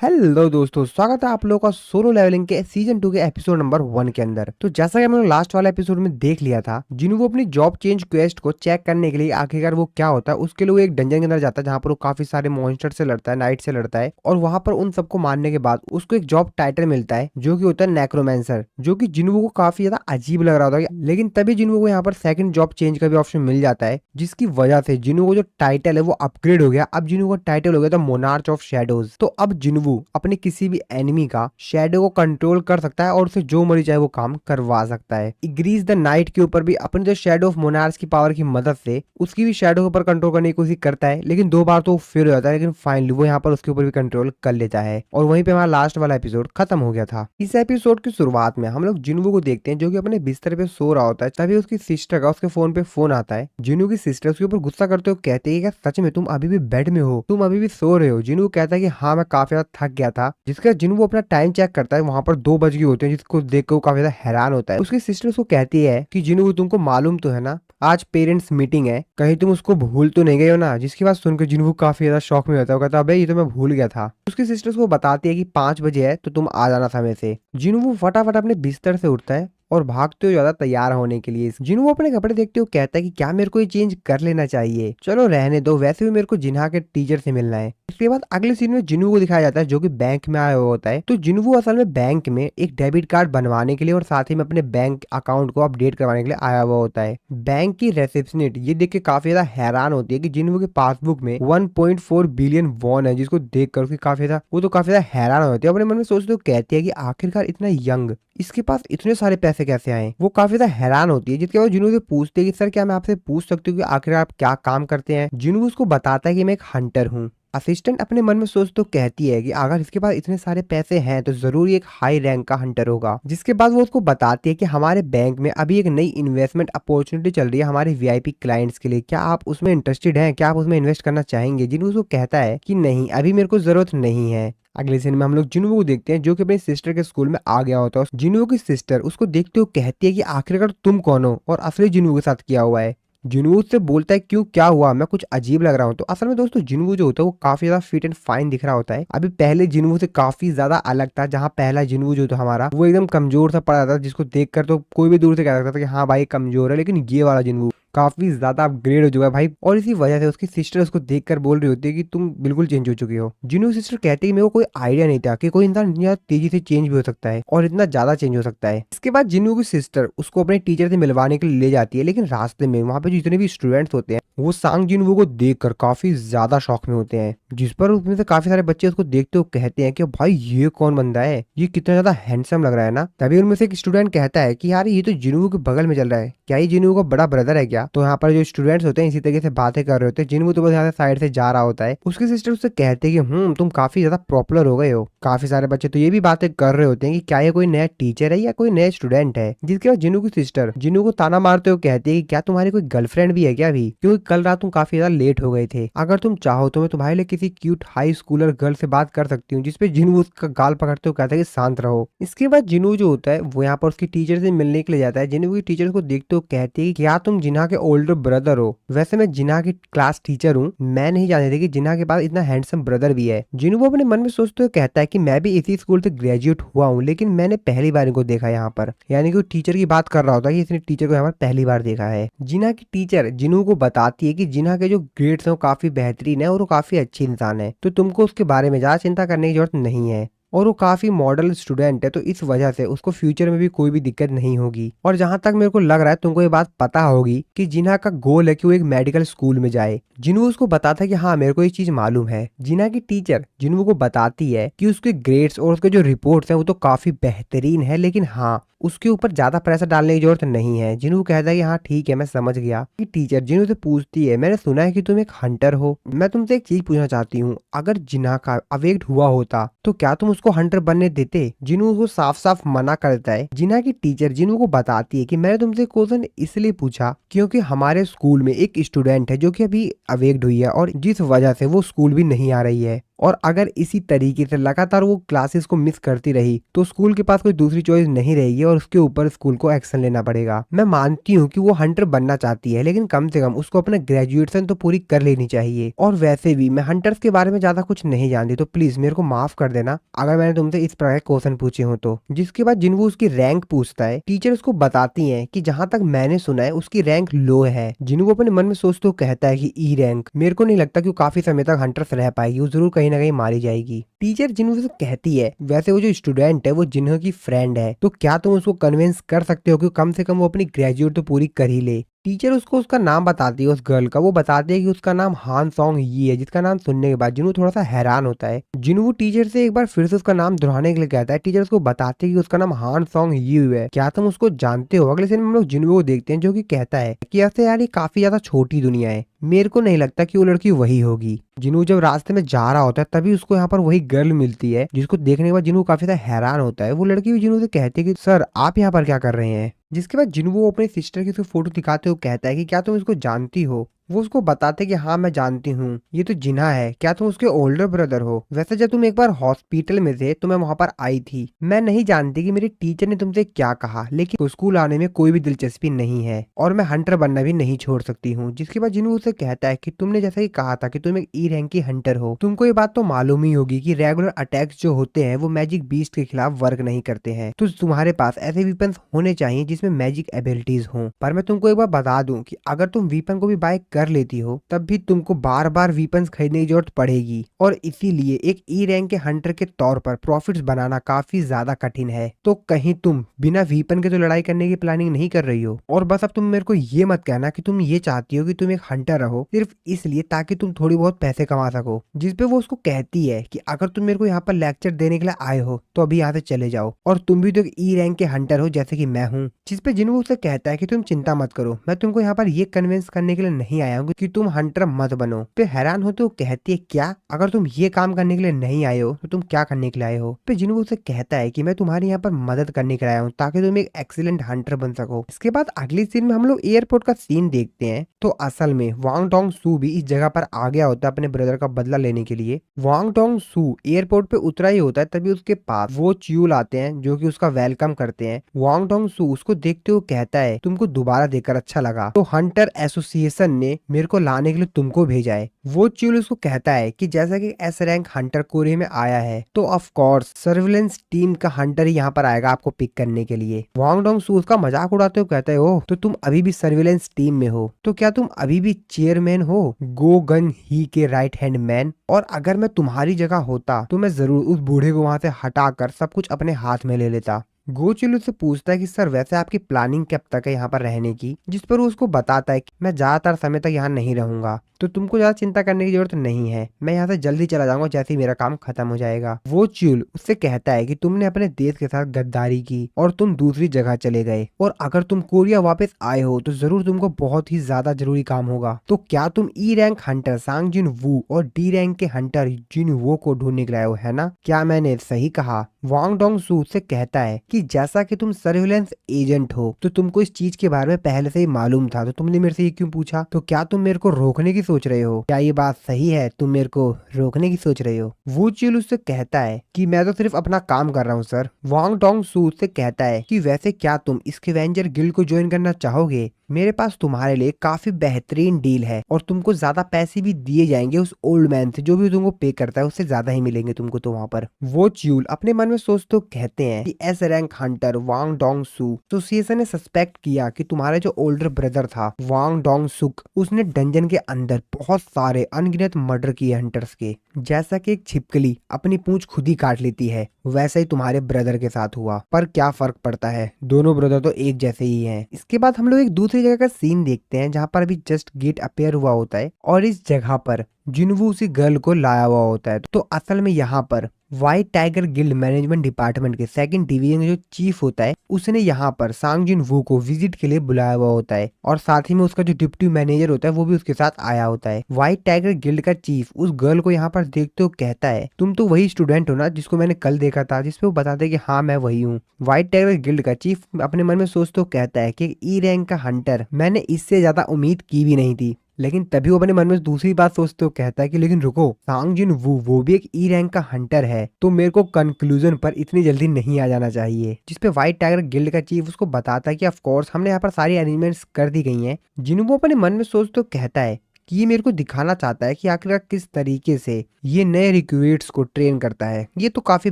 Hello दोस्तों, स्वागत है आप लोगों का सोलो लेवलिंग के सीजन 2 के एपिसोड नंबर 1 के अंदर। तो जैसा कि हम लोग लास्ट वाले एपिसोड में देख लिया था, जिन्हों वो अपनी जॉब चेंज क्वेस्ट को चेक करने के लिए आखिरकार वो क्या होता है उसके लिए वो एक डंजन के अंदर जाता है जहाँ पर वो काफी सारे मॉन्स्टर से लड़ता है, नाइट से लड़ता है। और वहां पर उन सबको मारने के बाद उसको एक जॉब टाइटल मिलता है जो कि होता है नेक्रोमेंसर, जो कि जिन्हों को काफी ज्यादा अजीब लग रहा होता है। लेकिन तभी जिन्हों को यहाँ पर सेकंड जॉब चेंज का भी ऑप्शन मिल जाता है, जिसकी वजह से जिन्हों को जो टाइटल है वो अपग्रेड हो गया। अब जिन्हों का टाइटल हो गया था मोनार्च ऑफ शैडोज। तो अब जिन्हों अपने किसी भी एनिमी का शैडो को कंट्रोल कर सकता है और उसे जो मर्जी चाहे वो काम करवा सकता है। इग्रीज द नाइट के ऊपर भी अपने जो शैडो ऑफ मोनार्च की पावर की मदद से उसकी भी शैडो के ऊपर कंट्रोल करने की कोशिश करता है, लेकिन 2 बार तो फेल हो जाता है। लेकिन फाइनली वो यहाँ पर उसके ऊपर भी कंट्रोल कर लेता है और वहीं पे हमारा लास्ट वाला एपिसोड खत्म हो गया था। इस एपिसोड की शुरुआत में हम लोग जिन्हों को देखते हैं जो कि अपने बिस्तर पे सो रहा होता है। तभी उसकी सिस्टर का उसके फोन पे फोन आता है। जिन्हों की सिस्टर उसके ऊपर गुस्सा करते हुए कहते हैं कि सच में तुम अभी भी बेड में हो, तुम अभी भी सो रहे हो। जिन्हों कहता है कि हाँ मैं काफी ज्यादा थक गया था। जिसका जिन्हों अपना टाइम चेक करता है, वहां पर 2 बज गए होते हैं, जिसको देख कर वो काफी ज्यादा हैरान होता है। उसकी सिस्टर उसको कहती है कि जिन्हों तुमको मालूम तो है ना, आज पेरेंट्स मीटिंग है, कहीं तुम उसको भूल तो नहीं गए हो ना। जिसकी बात सुनकर जिन्हों काफी ज्यादा शौक में होता है। वो कहता है अबे ये तो मैं भूल गया था। उसकी सिस्टर उसको बताती है कि 5 बजे है तो तुम आ जाना समय से। जिन्हों फटाफट अपने बिस्तर से उठता है और भागते हुए ज्यादा तैयार होने के लिए। जिन्हों अपने कपड़े देखते हुए कहता है कि क्या मेरे को ये चेंज कर लेना चाहिए, चलो रहने दो, वैसे भी मेरे को जिन्हा के टीचर से मिलना है। इसके बाद अगले सीन में जिन्हों को दिखाया जाता है जो कि बैंक में आया हुआ होता है। तो जिन्हों असल में बैंक में एक डेबिट कार्ड बनवाने के लिए और साथ ही में अपने बैंक अकाउंट को अपडेट करवाने के लिए आया हुआ होता है। बैंक की रिसेप्शनिस्ट ये देख के काफी ज्यादा हैरान होती है कि जिन्हों के पासबुक में 1.4 बिलियन वॉन है, जिसको देखकर उसकी काफी ज्यादा वो तो काफी ज्यादा हैरान होती है। अपने मन में सोचते हुए कहती है कि आखिरकार इतना यंग इसके पास इतने सारे पैसे कैसे आए। वो काफी ज्यादा हैरान होती है। जिसके बाद जिन्हों से पूछते हैं कि सर क्या मैं आपसे पूछ सकती हूँ कि आखिर आप क्या काम करते हैं। जिन्हों उसको बताता है कि मैं एक हंटर हूँ। असिस्टेंट अपने मन में सोच तो कहती है कि अगर इसके पास इतने सारे पैसे हैं तो जरूर एक हाई रैंक का हंटर होगा। जिसके बाद वो उसको बताती है कि हमारे बैंक में अभी एक नई इन्वेस्टमेंट अपॉर्चुनिटी चल रही है हमारे वीआईपी क्लाइंट्स के लिए, क्या आप उसमें इंटरेस्टेड हैं, क्या आप उसमें इन्वेस्ट करना चाहेंगे। जिन्हों उसको कहता है कि नहीं अभी मेरे को जरूरत नहीं है। अगले सीन में हम लोग जिन्हों को देखते हैं जो कि अपनी सिस्टर के स्कूल में आ गया होता है। जिन्हों की सिस्टर उसको देखते हुए कहती है कि आखिरकार तुम कौन हो और असली जिन्हों के साथ किया हुआ है। जिन्हों से बोलता है क्यों क्या हुआ, मैं कुछ अजीब लग रहा हूँ। तो असल में दोस्तों जिन्हों जो होता है वो काफी ज्यादा फिट एंड फाइन दिख रहा होता है। अभी पहले जिन्हों से काफी ज्यादा अलग था, जहाँ पहला जिन्हों जो था हमारा वो एकदम कमजोर सा पड़ा था, जिसको देखकर तो कोई भी दूर से कह सकता था कि हाँ भाई कमजोर है। लेकिन ये वाला जिन्हों काफी ज्यादा अपग्रेड हो चुका है भाई। और इसी वजह से उसकी सिस्टर उसको देखकर बोल रही होती है कि तुम बिल्कुल चेंज हो चुकी हो। जिन्हों सिस्टर कहती है मेरे को कोई आइडिया नहीं था कि कोई इंसान इतना तेजी से चेंज भी हो सकता है और इतना ज्यादा चेंज हो सकता है। इसके बाद जिन्हों की सिस्टर उसको अपने टीचर से मिलवाने के लिए ले जाती है, लेकिन रास्ते में वहाँ पे जो जितने भी स्टूडेंट्स होते हैं वो सांग जिन्हों को देखकर काफी ज्यादा शौक में होते हैं। जिस पर उसमें से काफी सारे बच्चे उसको देखते हुए कहते हैं कि भाई ये कौन बंदा है, ये कितना ज्यादा हैंडसम लग रहा है ना। तभी उनमें से एक स्टूडेंट कहता है कि यार ये तो जिन्हों के बगल में चल रहा है, क्या ये जिन्हों का बड़ा ब्रदर है क्या। तो यहाँ पर जो स्टूडेंट्स होते हैं इसी तरीके से बातें कर रहे होते हैं। जिन्हों तो बस यहाँ से साइड से जा रहा होता है। उसकी सिस्टर उससे कहते हैं कि तुम काफी ज्यादा पॉपुलर हो गए हो। काफी सारे बच्चे तो ये भी बातें कर रहे होते हैं कि क्या ये कोई नया टीचर है या कोई नया स्टूडेंट है। जिसके बाद जिन्हों की सिस्टर जिन्हों को ताना मारते हुए कहती है कि क्या तुम्हारी कोई गर्लफ्रेंड भी है क्या अभी, क्योंकि कल रात तुम काफी ज्यादा लेट हो गए थे। अगर तुम चाहो तो मैं तुम्हारे लिए किसी क्यूट हाई स्कूलर गर्ल से बात कर सकती हूँ। जिसपे जिन्हों उसका गाल पकड़ते हुए कहता है कि शांत रहो। इसके बाद जिन्हों जो होता है वो यहाँ पर उसकी टीचर से मिलने के लिए जाता है। जिन्हों की टीचर को देखते हुए कहती है कि क्या तुम जिन्हा के ओल्डर ब्रदर हो। वैसे मैं जिन्हा की क्लास टीचर हूँ, मैं नहीं जानती थी कि जिन्हा के पास इतना हैंडसम ब्रदर भी है। जिन्हों अपने मन में सोचते हुए कहता है कि मैं भी इसी स्कूल से ग्रेजुएट हुआ हूँ, लेकिन मैंने पहली बार इनको देखा यहाँ पर। यानी कि वो टीचर की बात कर रहा होता है कि इसने टीचर को यहाँ पर पहली बार देखा है। जिन्हा की टीचर जिन्हों को बताती है कि जिन्हा के जो ग्रेड्स हैं वो काफी बेहतरीन है और वो काफी अच्छी इंसान है, तो तुमको उसके बारे में ज्यादा चिंता करने की जरूरत नहीं है। और वो काफी मॉडल स्टूडेंट है, तो इस वजह से उसको फ्यूचर में भी कोई भी दिक्कत नहीं होगी। और जहां तक मेरे को लग रहा है तुमको ये बात पता होगी कि जिन्हा का गोल है कि वो एक मेडिकल स्कूल में जाए। जिन्हों उसको बताता है कि हाँ मेरे को ये चीज मालूम है। जिन्हा की टीचर जिन्हों को बताती है कि उसके ग्रेड्स और उसके जो रिपोर्ट्स हैं वो तो काफी बेहतरीन है, लेकिन हाँ उसके ऊपर ज्यादा प्रेशर डालने की जरूरत नहीं है। जिन्हों कहता है कि हाँ ठीक है मैं समझ गया। कि टीचर जिन्हों से पूछती है मैंने सुना है कि तुम एक हंटर हो, मैं तुमसे एक चीज पूछना चाहती हूँ, अगर जिन्हा का अवेक्ट हुआ होता तो क्या तुम उसको हंटर बनने देते। जिन्हों उसको साफ साफ मना करता है। जिन्हा की टीचर जिन्हों को बताती है कि मैंने तुमसे क्वेश्चन इसलिए पूछा क्योंकि हमारे स्कूल में एक स्टूडेंट है जो कि अभी अवेक्ट हुई है और जिस वजह से वो स्कूल भी नहीं आ रही है और अगर इसी तरीके से लगातार वो क्लासेस को मिस करती रही तो स्कूल के पास कोई दूसरी चॉइस नहीं रहेगी और उसके ऊपर स्कूल को एक्शन लेना पड़ेगा। मैं मानती हूँ कि वो हंटर बनना चाहती है, लेकिन कम से कम उसको अपना ग्रेजुएशन तो पूरी कर लेनी चाहिए। और वैसे भी मैं हंटर्स के बारे में ज्यादा कुछ नहीं जानती, तो प्लीज मेरे को माफ कर देना अगर मैंने तुमसे इस प्रकार के क्वेश्चन पूछे हो तो। जिसके बाद जिन्वू उसकी रैंक पूछता है। टीचर उसको बताती है कि जहां तक मैंने सुना है उसकी रैंक लो है। जिन्वू अपने मन में सोचते हुए कहता है कि ई रैंक, मेरे को नहीं लगता कि वो काफी समय तक हंटर्स रह पाएगी, वो जरूर कहीं ना कहीं मारी जाएगी। टीचर जिन्वू से कहती है, वैसे वो जो स्टूडेंट है वो जिन्हो की फ्रेंड है, तो क्या तुम उसको कन्विंस कर सकते हो कि कम से कम वो अपनी ग्रेजुएट तो पूरी कर ही ले। टीचर उसको उसका नाम बताती है उस गर्ल का। वो बताती है कि उसका नाम हान सॉन्ग यी है, जिसका नाम सुनने के बाद जिन्हू थोड़ा सा हैरान होता है। जिन्हू टीचर से एक बार फिर से उसका नाम दोहराने के लिए कहता है। टीचर उसको बताती है कि उसका नाम हान सॉन्ग यी है, क्या तुम उसको जानते हो। अगले सीन में हम लोग जिन्हू को देखते हैं जो कि कहता है कि ऐसे यार ये काफी ज्यादा छोटी दुनिया है, मेरे को नहीं लगता कि वो लड़की वही होगी। जिन्हू जब रास्ते में जा रहा होता है तभी उसको यहाँ पर वही गर्ल मिलती है, जिसको देखने के बाद जिन्हू काफी ज्यादा हैरान होता है। वो लड़की भी जिन्हू से कहती है कि सर आप यहाँ पर क्या कर रहे हैं। जिसके बाद जिन्हू अपने सिस्टर की उसको फोटो दिखाते हुए कहता है कि क्या तुम इसको जानती हो। वो उसको बताते कि हाँ मैं जानती हूँ, ये तो जिन्हा है, क्या तुम उसके ओल्डर ब्रदर हो। वैसे जब तुम एक बार हॉस्पिटल में थे तो मैं वहां पर आई थी। मैं नहीं जानती कि मेरे टीचर ने तुमसे क्या कहा, लेकिन स्कूल आने में कोई भी दिलचस्पी नहीं है और मैं हंटर बनना भी नहीं छोड़ सकती हूँ। जिसके बाद जिन्हू उसे कहता है कि तुमने जैसा कि कहा था कि तुम एक ई रैंक की हंटर हो, तुमको ये बात तो मालूम ही होगी कि रेगुलर अटैक्स जो होते हैं वो मैजिक बीस्ट के खिलाफ वर्क नहीं करते हैं। तो तुम्हारे पास ऐसे वीपन्स होने चाहिए जिसमें मैजिक एबिलिटीज हो। पर मैं तुमको एक बार बता दूं कि अगर तुम वीपन को भी बाय कर लेती हो तब भी तुमको बार बार वीपन्स खरीदने की जरूरत पड़ेगी, और इसीलिए एक ई रैंक के हंटर के तौर पर प्रॉफिट्स बनाना काफी ज्यादा कठिन है। तो कहीं तुम बिना वीपन के तो लड़ाई करने की प्लानिंग नहीं कर रही हो। और बस अब तुम मेरे को ये मत कहना कि तुम ये चाहती हो कि तुम एक हंटर रहो सिर्फ इसलिए ताकि तुम थोड़ी बहुत पैसे कमा सको। जिसपे वो उसको कहती है कि अगर तुम मेरे को यहाँ पर लेक्चर देने के लिए आए हो तो अभी यहाँ से चले जाओ, और तुम भी तो एक ई रैंक के हंटर हो जैसे कि मैं हूँ। जिसपे जिन्हू उसे कहता है कि तुम चिंता मत करो, मैं तुमको यहाँ पर ये कन्विंस करने के लिए नहीं आया हूँ कि तुम हंटर मत बनो। पे हैरान होते वो कहती है, क्या अगर तुम ये काम करने के लिए नहीं आए हो तो तुम क्या करने के लिए आए हो। पे जिन्हू उसे कहता है कि मैं तुम्हारे यहाँ पर मदद करने के लिए आया हूँ ताकि तुम एक एक्सीलेंट हंटर बन सको। इसके बाद अगली सीन में हम लोग एयरपोर्ट का सीन देखते हैं। तो असल में वांग डोंग सू भी इस जगह पर आ गया होता है अपने ब्रदर का बदला लेने के लिए। वांग डोंग सू एयरपोर्ट पे उतरा ही होता है तभी उसके पास वो च्यूल आते हैं जो कि उसका वेलकम करते हैं। वांग डोंग सू उसको देखते हुए कहता है, तुमको दोबारा देखकर अच्छा लगा, तो हंटर एसोसिएशन ने मेरे को लाने के लिए तुमको भेजा है। वो च्यूल उसको कहता है कि जैसा कि एस रैंक हंटर कोरिया में आया है तो ऑफ कोर्स सर्विलेंस टीम का हंटर ही यहाँ पर आएगा आपको पिक करने के लिए। वांग डोंग सू उसका मजाक उड़ाते हुए कहते हो, तो तुम अभी भी सर्विलेंस टीम में हो, तो क्या तुम अभी भी चेयरमैन हो, गो गन ही के राइट हैंड मैन। और अगर मैं तुम्हारी जगह होता तो मैं जरूर उस बूढ़े को वहां से हटाकर सब कुछ अपने हाथ में ले लेता। गोचिलू से पूछता है कि सर वैसे आपकी प्लानिंग कब तक है यहाँ पर रहने की। जिस पर वो उसको बताता है कि मैं ज्यादातर समय तक यहाँ नहीं रहूंगा, तो तुमको ज्यादा चिंता करने की जरूरत नहीं है, मैं यहाँ से जल्दी चला जाऊंगा जैसे ही मेरा काम खत्म हो जाएगा। वो च्यूल उससे कहता है कि तुमने अपने देश के साथ गद्दारी की और तुम दूसरी जगह चले गए, और अगर तुम कोरिया वापस आए हो तो जरूर तुमको बहुत ही ज्यादा जरूरी काम होगा। तो क्या तुम ई रैंक हंटर सांग जिन वू और डी रैंक के हंटर जिन वो को ढूंढने के लिए आए हो, है ना? क्या मैंने सही कहा? वांग डोंग सू से कहता है कि जैसा कि तुम सर्विलेंस एजेंट हो तो तुमको इस चीज के बारे में पहले से ही मालूम था, तो तुमने मेरे से ये क्यों पूछा? तो क्या तुम मेरे को रोकने की सोच रहे हो? क्या ये बात सही है, तुम मेरे को रोकने की सोच रहे हो? वो चील उससे कहता है कि मैं तो सिर्फ अपना काम कर रहा हूँ सर। वांग डोंग सू से कहता है कि वैसे क्या तुम स्कैवेंजर गिल्ड को ज्वाइन करना चाहोगे? मेरे पास तुम्हारे लिए काफी बेहतरीन डील है और तुमको ज्यादा पैसे भी दिए जाएंगे उस ओल्ड मैन से, जो भी तुमको पे करता है उससे ज्यादा ही मिलेंगे तुमको तो वहाँ पर। वो च्यूल अपने मन में सोच तो कहते हैं कि एस रैंक हंटर वांग डोंग सू एसोसिएशन ने सस्पेक्ट किया कि तुम्हारे जो ओल्डर ब्रदर था वांग डोंग सुक, उसने डंजन के अंदर बहुत सारे अनगिनत मर्डर किए हंटर्स के। जैसा कि एक छिपकली अपनी पूंछ खुद ही काट लेती है, वैसा ही तुम्हारे ब्रदर के साथ हुआ। पर क्या फर्क पड़ता है, दोनों ब्रदर तो एक जैसे ही हैं। इसके बाद हम लोग एक दूसरी जगह का सीन देखते हैं जहाँ पर अभी जस्ट गेट अपेयर हुआ होता है, और इस जगह पर जिन्वू उसी गर्ल को लाया हुआ होता है। तो असल में यहाँ पर white tiger guild management department के सेकंड डिवीजन जो चीफ होता है उसने यहाँ पर सांग जिन वू को विजिट के लिए बुलाया हुआ होता है, और साथ ही में उसका जो डिप्टी मैनेजर होता है वो भी उसके साथ आया होता है। व्हाइट टाइगर गिल्ड का चीफ उस गर्ल को यहाँ पर देखते हुए कहता है, तुम तो वही स्टूडेंट हो ना जिसको मैंने कल देखा था? जिसपे वो बताते हैं कि हाँ मैं वही हूँ। व्हाइट टाइगर गिल्ड का चीफ अपने मन में सोचते हुए कहता है कि ई रैंक का हंटर मैंने इससे ज्यादा उम्मीद की भी नहीं थी, लेकिन तभी वो अपने मन में दूसरी बात सोचते हुए कहता है कि लेकिन रुको, सांग जिन वो भी एक ई रैंक का हंटर है, तो मेरे को कंक्लूजन पर इतनी जल्दी नहीं आ जाना चाहिए। जिसपे व्हाइट टाइगर गिल्ड का चीफ उसको बताता है कि ऑफ कोर्स हमने यहाँ पर सारी अरेंजमेंट्स कर दी गई हैं। जिन्हों अपने मन में सोचते हुए कहता है कि ये मेरे को दिखाना चाहता है कि आखिरकार किस तरीके से ये नए रिक्रूट्स को ट्रेन करता है। ये तो काफी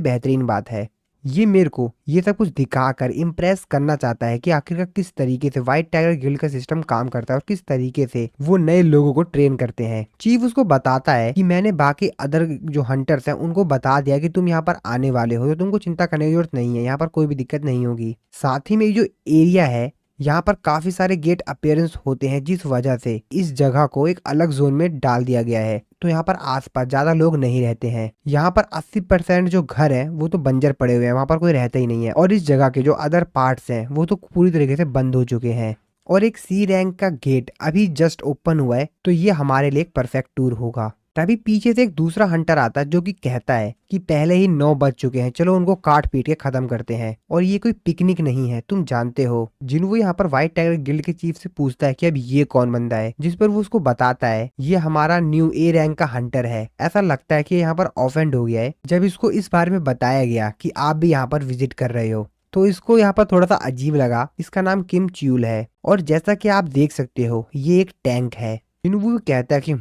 बेहतरीन बात है। ये मेरे को ये सब कुछ दिखाकर इम्प्रेस करना चाहता है कि आखिरकार किस तरीके से व्हाइट टाइगर गिल्ड का सिस्टम काम करता है और किस तरीके से वो नए लोगों को ट्रेन करते हैं। चीफ उसको बताता है कि मैंने बाकी अदर जो हंटर्स हैं उनको बता दिया कि तुम यहाँ पर आने वाले हो, तो तुमको चिंता करने की जरूरत नहीं है, यहाँ पर कोई भी दिक्कत नहीं होगी। साथ ही में जो एरिया है यहाँ पर काफी सारे गेट अपीयरेंस होते हैं, जिस वजह से इस जगह को एक अलग जोन में डाल दिया गया है। तो यहाँ पर आसपास ज्यादा लोग नहीं रहते हैं। यहाँ पर 80% जो घर है वो तो बंजर पड़े हुए हैं, वहां पर कोई रहता ही नहीं है। और इस जगह के जो अदर पार्ट्स हैं वो तो पूरी तरीके से बंद हो चुके हैं। और एक सी रैंक का गेट अभी जस्ट ओपन हुआ है, तो ये हमारे लिए एक परफेक्ट टूर होगा। तभी पीछे से एक दूसरा हंटर आता है जो कि कहता है कि पहले ही 9 बज चुके हैं, चलो उनको काट पीट के खत्म करते हैं। और ये कोई पिकनिक नहीं है, तुम जानते हो। जिन्हों यहाँ पर व्हाइट टाइगर गिल्ड के चीफ से पूछता है कि अब ये कौन बंदा है, जिस पर वो उसको बताता है ये हमारा न्यू ए रैंक का हंटर है। ऐसा लगता है कि यहाँ पर ऑफेंड हो गया है जब इसको इस बारे में बताया गया कि आप भी यहाँ पर विजिट कर रहे हो, तो इसको यहाँ पर थोड़ा सा अजीब लगा। इसका नाम किम च्यूल है और जैसा कि आप देख सकते हो ये एक टैंक है। वो कहता है कि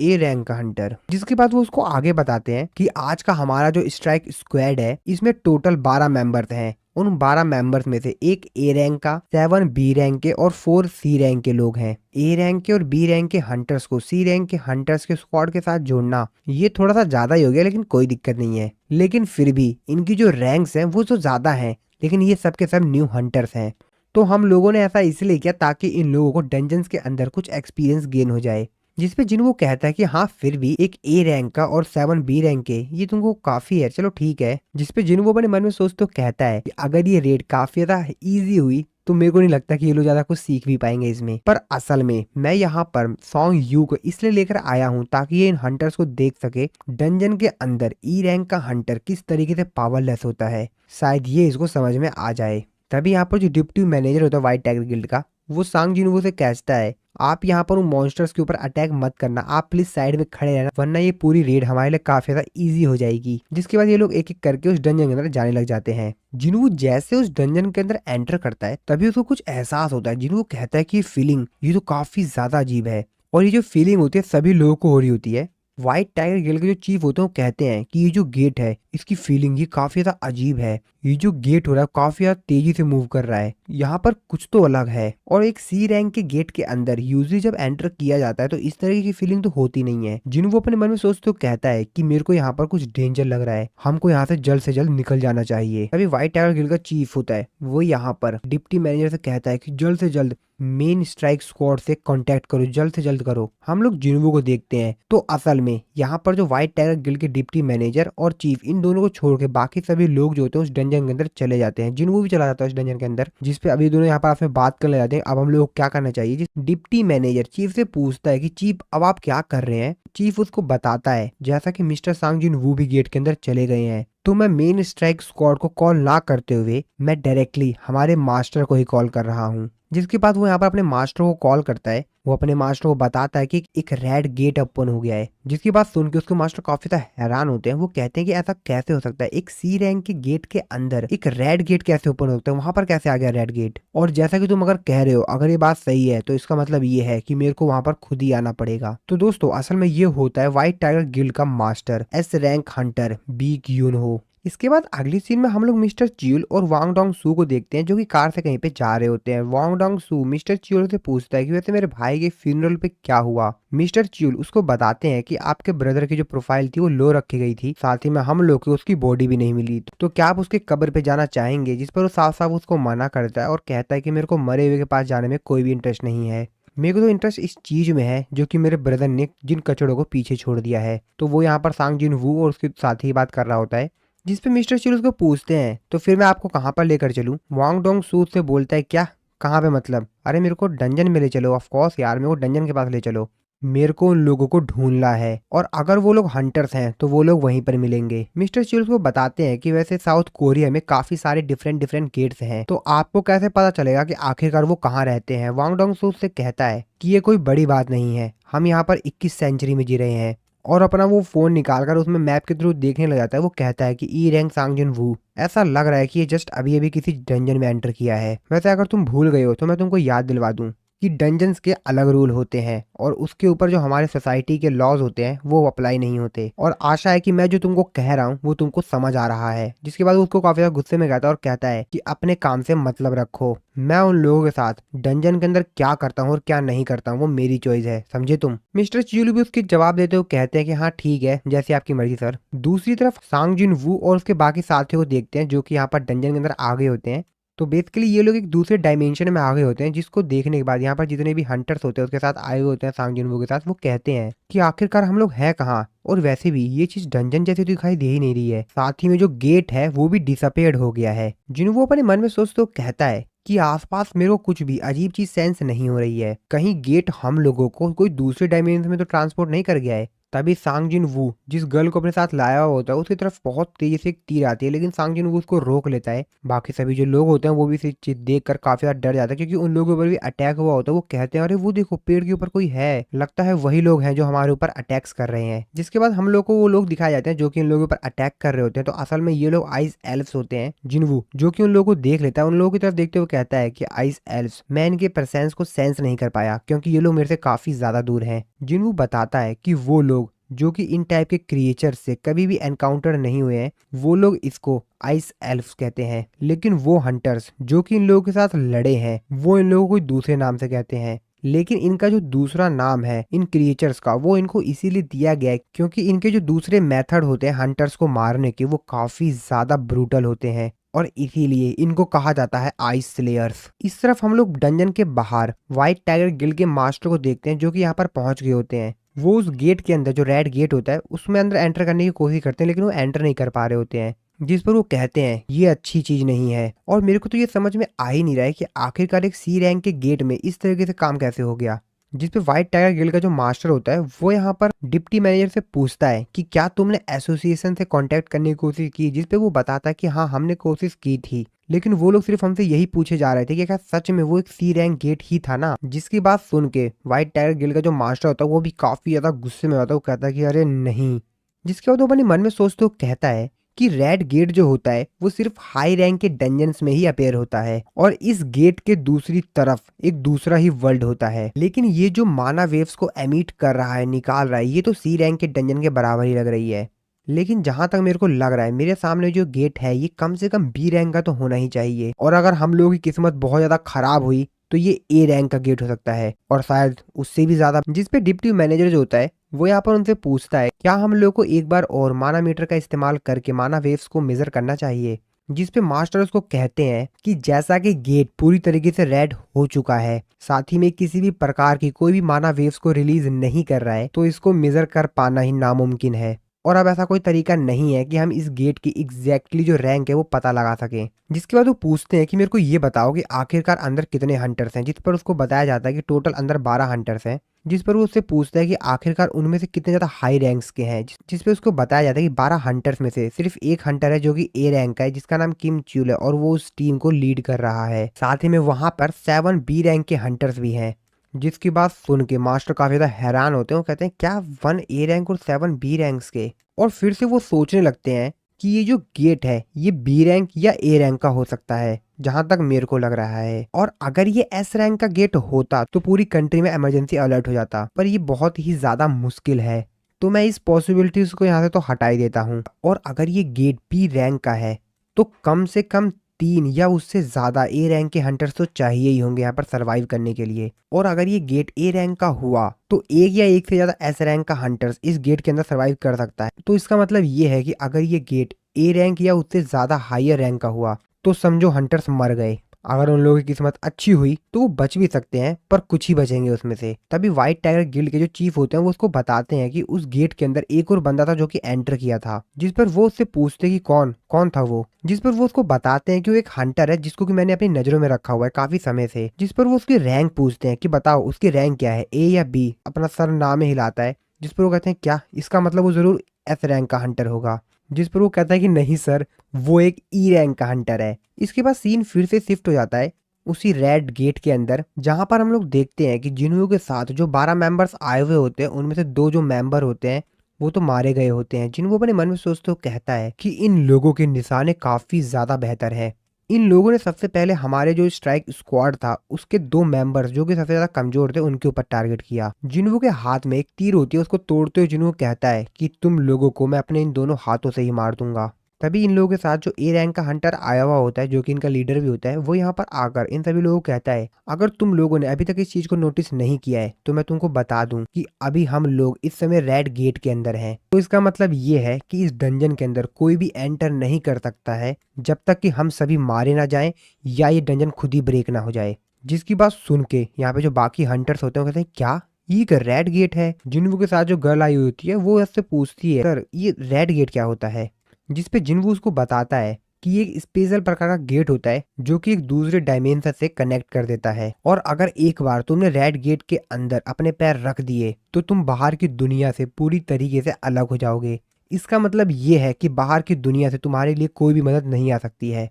ए रैंक का हंटर। जिसके बाद वो उसको आगे बताते हैं कि आज का हमारा जो स्ट्राइक स्क्वाड है इसमें टोटल 12 मेंबर्स हैं। उन 12 मेंबर्स में से एक ए रैंक का, 7 बी रैंक के और 4 सी रैंक के लोग हैं। ए रैंक के और बी रैंक के हंटर्स को सी रैंक के हंटर्स के स्क्वाड के साथ जोड़ना ये थोड़ा सा ज्यादा ही हो गया, लेकिन कोई दिक्कत नहीं है। लेकिन फिर भी इनकी जो रैंक्स हैं वो तो ज्यादा हैं, लेकिन ये सब के सब न्यू हंटर्स हैं। तो हम लोगों ने ऐसा इसलिए किया ताकि इन लोगों को डंजन्स के अंदर कुछ एक्सपीरियंस गेन हो जाए। जिसपे जिन्हों कहता है कि हाँ फिर भी एक ए रैंक का और 7 बी रैंक के ये तुमको काफी है, चलो ठीक है। जिसपे जिन्हों अपने मन में सोच तो कहता है कि अगर ये रेड काफी ज्यादा इजी हुई तो मेरे को नहीं लगता कि ये लोग ज्यादा कुछ सीख भी पाएंगे इसमें। पर असल में मैं यहाँ पर सॉन्ग यू को इसलिए लेकर आया हूँ ताकि ये इन हंटर्स को देख सके डंजन के अंदर ई रैंक का हंटर किस तरीके से पावरलेस होता है, शायद ये इसको समझ में आ जाए। तभी यहाँ पर जो डिप्टी मैनेजर होता है व्हाइट टाइगर गिल्ड का, वो सांग जिन्हों से कहता है आप यहाँ पर उन मॉन्स्टर्स के ऊपर अटैक मत करना, आप प्लीज साइड में खड़े रहना, वरना ये पूरी रेड हमारे लिए काफी ज्यादा इजी हो जाएगी। जिसके बाद ये लोग एक एक करके उस डंजन के अंदर जाने लग जाते हैं। जिन्हों जैसे उस डंजन के अंदर एंटर करता है तभी उसको कुछ एहसास होता है। जिन्हों कहता है कि फीलिंग ये तो काफी ज्यादा अजीब है, और ये जो फीलिंग होती है सभी लोगों को हो रही होती है। व्हाइट टाइगर गिल्ड के जो चीफ होते हैं वो कहते हैं कि ये जो गेट है इसकी फीलिंग ये काफी ज्यादा अजीब है, ये जो गेट हो रहा है काफी ज्यादा तेजी से मूव कर रहा है, यहाँ पर कुछ तो अलग है। और एक सी रैंक के गेट के अंदर यूजली जब एंटर किया जाता है तो इस तरह की फीलिंग तो होती नहीं है। जिन्हों वो अपने मन में सोचते कहता है कि मेरे को यहाँ पर कुछ डेंजर लग रहा है, हमको यहाँ से जल्द निकल जाना चाहिए। तभी व्हाइट टाइगर गिल्ड का चीफ होता है वो यहाँ पर डिप्टी मैनेजर से कहता है कि जल्द से जल्द मेन स्ट्राइक स्क्वाड से कांटेक्ट करो, जल्द से जल्द करो। हम लोग जिन्हों को देखते हैं तो असल में यहाँ पर जो व्हाइट टाइगर गिल्ड के डिप्टी मैनेजर और चीफ इन दोनों को छोड़ के बाकी सभी लोग जो होते हैं उस डंजन के अंदर चले जाते हैं। जिन्हों भी चला जाता है उस डंजन के अंदर, जिसपे अभी दोनों यहाँ पर आपसे बात करने जाते हैं अब हम लोग क्या करना चाहिए। डिप्टी मैनेजर चीफ से पूछता है कि चीफ अब आप क्या कर रहे हैं। चीफ उसको बताता है जैसा कि मिस्टर सांग जिन वो भी गेट के अंदर चले गए हैं तो मैं मेन स्ट्राइक स्क्वाड को कॉल ना करते हुए मैं डायरेक्टली हमारे मास्टर को ही कॉल कर रहा हूँ। जिसके बाद वो यहाँ पर अपने मास्टर को कॉल करता है। वो अपने मास्टर को बताता है कि एक रेड गेट ओपन हो गया है। जिसकी बात सुन के उसके मास्टर काफी ज्यादा हैरान होते हैं। वो कहते हैं कि ऐसा कैसे हो सकता है, एक सी रैंक के गेट के अंदर एक रेड गेट कैसे ओपन हो सकता है, वहां पर कैसे आ गया रेड गेट। और जैसा कि तुम अगर कह रहे हो अगर ये बात सही है तो इसका मतलब ये है कि मेरे को वहां पर खुद ही आना पड़ेगा। तो दोस्तों असल में ये होता है व्हाइट टाइगर गिल्ड का master S rank hunter Baek Yoonho. इसके बाद अगली सीन में हम लोग मिस्टर च्यूल और वांग डोंग सू को देखते हैं जो कि कार से कहीं पे जा रहे होते हैं। वांग डोंग सू मिस्टर च्यूल से पूछता है कि वैसे मेरे भाई के फ्यूनरल पे क्या हुआ। मिस्टर च्यूल उसको बताते हैं कि आपके ब्रदर की जो प्रोफाइल थी वो लो रखी गई थी, साथ ही में हम लोग को उसकी बॉडी भी नहीं मिली, तो क्या आप उसके कब्र पे जाना चाहेंगे। जिस पर वो साफ साफ उसको मना करता है और कहता है कि मेरे को मरे हुए के पास जाने में कोई भी इंटरेस्ट नहीं है, मेरे को तो इंटरेस्ट इस चीज में है जो कि मेरे ब्रदर ने जिन कचड़ों को पीछे छोड़ दिया है। तो वो यहाँ पर सांग जिन वू और उसके साथ ही बात कर रहा होता है। जिसपे मिस्टर चिल उसको पूछते हैं तो फिर मैं आपको कहाँ पर लेकर चलूं। वांग डोंग सूद से बोलता है क्या, कहाँ पे मतलब, अरे मेरे को डंजन में ले चलो। ऑफ कोर्स यार मेरे को डंजन के पास ले चलो। मेरे को उन लोगों को ढूंढना है और अगर वो लोग हंटर्स हैं तो वो लोग वहीं पर मिलेंगे। मिस्टर चिल्स को बताते हैं कि वैसे साउथ कोरिया में काफी सारे डिफरेंट डिफरेंट गेट्स हैं, तो आपको कैसे पता चलेगा कि आखिरकार वो कहाँ रहते हैं। वांग डोंग सो उससे कहता है कि ये कोई बड़ी बात नहीं है, हम यहाँ पर 21 सेंचुरी में जी रहे हैं। और अपना वो फोन निकालकर उसमें मैप के थ्रू देखने लग जाता है। वो कहता है कि ई रैंक सांगजुन वू, ऐसा लग रहा है कि ये जस्ट अभी अभी किसी डंजन में एंटर किया है। वैसे अगर तुम भूल गए हो तो मैं तुमको याद दिलवा दूं कि डंजन्स के अलग रूल होते हैं और उसके ऊपर जो हमारे सोसाइटी के लॉज होते हैं वो अप्लाई नहीं होते। और आशा है कि मैं जो तुमको कह रहा हूँ वो तुमको समझ आ रहा है। जिसके बाद उसको काफी ज्यादा गुस्से में कहता है और कहता है कि अपने काम से मतलब रखो, मैं उन लोगों के साथ डंजन के अंदर क्या करता हूँ और क्या नहीं करता हूँ वो मेरी चॉइस है, समझे तुम। मिस्टर चियूलू भी उसके जवाब देते हुए कहते हैं कि हाँ ठीक है, जैसी आपकी मर्जी सर। दूसरी तरफ सांगजिन वू और उसके बाकी साथियों को देखते हैं जो कि यहाँ पर डंजन के अंदर आ गए होते हैं। तो बेसिकली ये लोग एक दूसरे डायमेंशन में आ गए होते हैं, जिसको देखने के बाद यहाँ पर जितने भी हंटर्स होते हैं उसके साथ आए हुए होते हैं सांग जिनवू के साथ, वो कहते हैं कि आखिरकार हम लोग हैं कहाँ। और वैसे भी ये चीज डंजन जैसी तो दिखाई दे ही नहीं रही है, साथ ही में जो गेट है वो भी डिसअपेयर्ड हो गया है। जिनवू अपने मन में सोचते हुए कहता है कि आसपास मेरे को कुछ भी अजीब चीज सेंस नहीं हो रही है, कहीं गेट हम लोगों को कोई दूसरे डायमेंशन में तो ट्रांसपोर्ट नहीं कर गया है। तभी सांगजिन वू जिस गर्ल को अपने साथ लाया हुआ होता है उसकी तरफ बहुत तेजी से एक तीर आती है, लेकिन सांगजिन वू उसको रोक लेता है। बाकी सभी जो लोग होते हैं वो भी इसे चीज देख कर काफी ज्यादा डर जाते हैं, क्योंकि उन लोगों पर भी अटैक हुआ होता है। वो कहते हैं अरे वो देखो पेड़ के ऊपर कोई है, लगता है वही लोग हैं जो हमारे ऊपर अटैक्स कर रहे हैं। जिसके बाद हम लोग को वो लोग दिखाए जाते हैं जो कि इन लोगों पर अटैक कर रहे होते हैं। तो असल में ये लोग आइस एल्फ्स होते हैं। जिनवू जो कि उन लोगों को देख लेता है, उन लोगों की तरफ देखते हुए कहता है कि आइस एल्फ्स, मैं इनके प्रेजेंस को सेंस नहीं कर पाया क्योंकि ये लोग मेरे से काफी ज्यादा दूर हैं। जिनवू बताता है कि वो लोग जो कि इन टाइप के क्रिएचर से कभी भी एनकाउंटर नहीं हुए हैं, वो लोग इसको आइस एल्फ्स कहते हैं। लेकिन वो हंटर्स जो कि इन लोगों के साथ लड़े हैं वो इन लोगों को दूसरे नाम से कहते हैं। लेकिन इनका जो दूसरा नाम है इन क्रिएचर्स का, वो इनको इसीलिए दिया गया है क्योंकि इनके जो दूसरे मेथड होते हैं हंटर्स को मारने के, वो काफी ज्यादा ब्रूटल होते हैं और इसीलिए इनको कहा जाता है आइस स्लेयर्स। इस तरफ हम लोग डंजन के बाहर व्हाइट टाइगर गिल्ड के मास्टर को देखते हैं जो कि यहाँ पर पहुंच गए होते हैं। वो उस गेट के अंदर, जो रेड गेट होता है, उसमें अंदर एंटर करने की कोशिश करते हैं लेकिन वो एंटर नहीं कर पा रहे होते हैं। जिस पर वो कहते हैं ये अच्छी चीज नहीं है। और मेरे को तो ये समझ में आ ही नहीं रहा है कि आखिरकार एक सी रैंक के गेट में इस तरीके से काम कैसे हो गया। जिस पे व्हाइट टाइगर गिल्ड का जो मास्टर होता है वो यहाँ पर डिप्टी मैनेजर से पूछता है कि क्या तुमने एसोसिएशन से कांटेक्ट करने की कोशिश की, जिस पे वो बताता है कि हाँ हमने कोशिश की थी, लेकिन वो लोग सिर्फ हमसे यही पूछे जा रहे थे कि क्या सच में वो एक सी रैंक गेट ही था ना। जिसकी बात सुन के व्हाइट टाइगर गिल्ड का जो मास्टर होता है वो भी काफी ज्यादा गुस्से में होता है। वो कहता है कि अरे नहीं। जिसके बाद वो अपने मन में सोचते हुए कहता है कि रेड गेट जो होता है वो सिर्फ हाई रैंक के डंजन्स में ही अपेयर होता है और इस गेट के दूसरी तरफ एक दूसरा ही वर्ल्ड होता है। लेकिन ये जो माना वेव्स को एमिट कर रहा है, निकाल रहा है, ये तो सी रैंक के डंजन के बराबर ही लग रही है। लेकिन जहां तक मेरे को लग रहा है मेरे सामने जो गेट है ये कम से कम बी रैंक का तो होना ही चाहिए, और अगर हम लोगों की किस्मत बहुत ज्यादा खराब हुई तो ये ए रैंक का गेट हो सकता है और शायद उससे भी ज्यादा। जिस पे डिप्टी मैनेजर जो होता है वो यहाँ पर उनसे पूछता है क्या हम लोग को एक बार और माना मीटर का इस्तेमाल करके माना वेव्स को मेजर करना चाहिए। जिस पे मास्टर उसको कहते हैं कि जैसा कि गेट पूरी तरीके से रेड हो चुका है, साथ ही में किसी भी प्रकार की कोई भी माना वेव्स को रिलीज नहीं कर रहा है, तो इसको मेजर कर पाना ही नामुमकिन है और अब ऐसा कोई तरीका नहीं है कि हम इस गेट की एग्जैक्टली जो रैंक है वो पता लगा सकें। जिसके बाद वो पूछते हैं कि मेरे को ये बताओ कि आखिरकार अंदर कितने हंटर्स हैं, जिस पर उसको बताया जाता है कि टोटल अंदर 12 हंटर्स हैं। जिस पर वो उससे पूछता है कि आखिरकार उनमें से कितने ज्यादा हाई रैंक्स के हैं, जिस पे उसको बताया जाता है कि 12 हंटर्स में से सिर्फ एक हंटर है जो कि ए रैंक का है, जिसका नाम किम च्यूल है और वो उस टीम को लीड कर रहा है। साथ ही में वहां पर 7 बी रैंक के हंटर्स भी हैं। जिसकी बात सुन के मास्टर काफी ज्यादा हैरान होते हैं। वो कहते हैं क्या 1 ए रैंक और 7 बी रैंक्स के। और फिर से वो सोचने लगते हैं कि ये जो गेट है ये बी रैंक या ए रैंक का हो सकता है, जहां तक मेरे को लग रहा है। और अगर ये एस रैंक का गेट होता तो पूरी कंट्री में इमरजेंसी अलर्ट हो जाता, पर ये बहुत ही ज्यादा मुश्किल है, तो मैं इस पॉसिबिलिटीज को यहाँ से तो हटा ही देता हूँ। और अगर ये गेट बी रैंक का है तो कम से कम 3 या उससे ज्यादा ए रैंक के हंटर्स तो चाहिए ही होंगे यहाँ पर सरवाइव करने के लिए। और अगर ये गेट ए रैंक का हुआ तो एक या एक से ज्यादा एस रैंक का हंटर्स इस गेट के अंदर सरवाइव कर सकता है। तो इसका मतलब ये है कि अगर ये गेट ए रैंक या उससे ज्यादा हायर रैंक का हुआ तो समझो हंटर्स मर गए। अगर उन लोगों की किस्मत अच्छी हुई तो वो बच भी सकते हैं, पर कुछ ही बचेंगे उसमें से। तभी व्हाइट टाइगर गिल्ड के जो चीफ होते हैं वो उसको बताते हैं कि उस गेट के अंदर एक और बंदा था जो कि एंटर किया था। जिस पर वो उससे पूछते कि कौन कौन था वो। जिस पर वो उसको बताते हैं कि वो एक हंटर है जिसको कि मैंने अपनी नजरों में रखा हुआ है काफी समय से। जिस पर वो उसकी रैंक पूछते हैं कि बताओ उसकी रैंक क्या है, ए या बी। अपना सर नाम में हिलाता है। जिस पर वो कहते हैं क्या, इसका मतलब वो जरूर एस रैंक का हंटर होगा। जिस पर वो कहता है कि नहीं सर, वो एक ई रैंक का हंटर है। इसके बाद सीन फिर से शिफ्ट हो जाता है उसी रेड गेट के अंदर, जहां पर हम लोग देखते हैं कि जिन्हों के साथ जो 12 मेंबर्स आए हुए होते हैं उनमें से 2 जो मेंबर होते हैं वो तो मारे गए होते हैं। जिन्हों अपने मन में सोचते हुए कहता है कि इन लोगों के निशाने काफी ज्यादा बेहतर है। इन लोगों ने सबसे पहले हमारे जो स्ट्राइक स्क्वाड था उसके 2 मेंबर्स जो कि सबसे ज्यादा कमजोर थे उनके ऊपर टारगेट किया। जिन्हों के हाथ में एक तीर होती है उसको तोड़ते हुए जिन्हों कहता है कि तुम लोगों को मैं अपने इन दोनों हाथों से ही मार दूंगा। तभी इन लोगों के साथ जो ए रैंक का हंटर आया हुआ होता है जो कि इनका लीडर भी होता है, वो यहाँ पर आकर इन सभी लोगों को कहता है अगर तुम लोगों ने अभी तक इस चीज को नोटिस नहीं किया है तो मैं तुमको बता दूं कि अभी हम लोग इस समय रेड गेट के अंदर हैं। तो इसका मतलब ये है कि इस डंजन के अंदर कोई भी एंटर नहीं कर सकता है जब तक कि हम सभी मारे ना जाएं या ये डंजन खुद ही ब्रेक ना हो जाए। जिसकी बात सुन के यहाँ पे जो बाकी हंटर्स होते हैं वो कहते हैं क्या, ये एक रेड गेट है। जिन्हों के साथ जो गर्ल आई हुई होती है वो उससे पूछती है सर ये रेड गेट क्या होता है। जिस पे जिन्वू उसको बताता है कि ये एक स्पेशल प्रकार का गेट होता है जो कि एक दूसरे डायमेंशन से कनेक्ट कर देता है, और अगर एक बार तुमने रेड गेट के अंदर अपने पैर रख दिए तो तुम बाहर की दुनिया से पूरी तरीके से अलग हो जाओगे। इसका मतलब ये है कि बाहर की दुनिया से तुम्हारे लिए कोई भी मदद नहीं आ सकती है,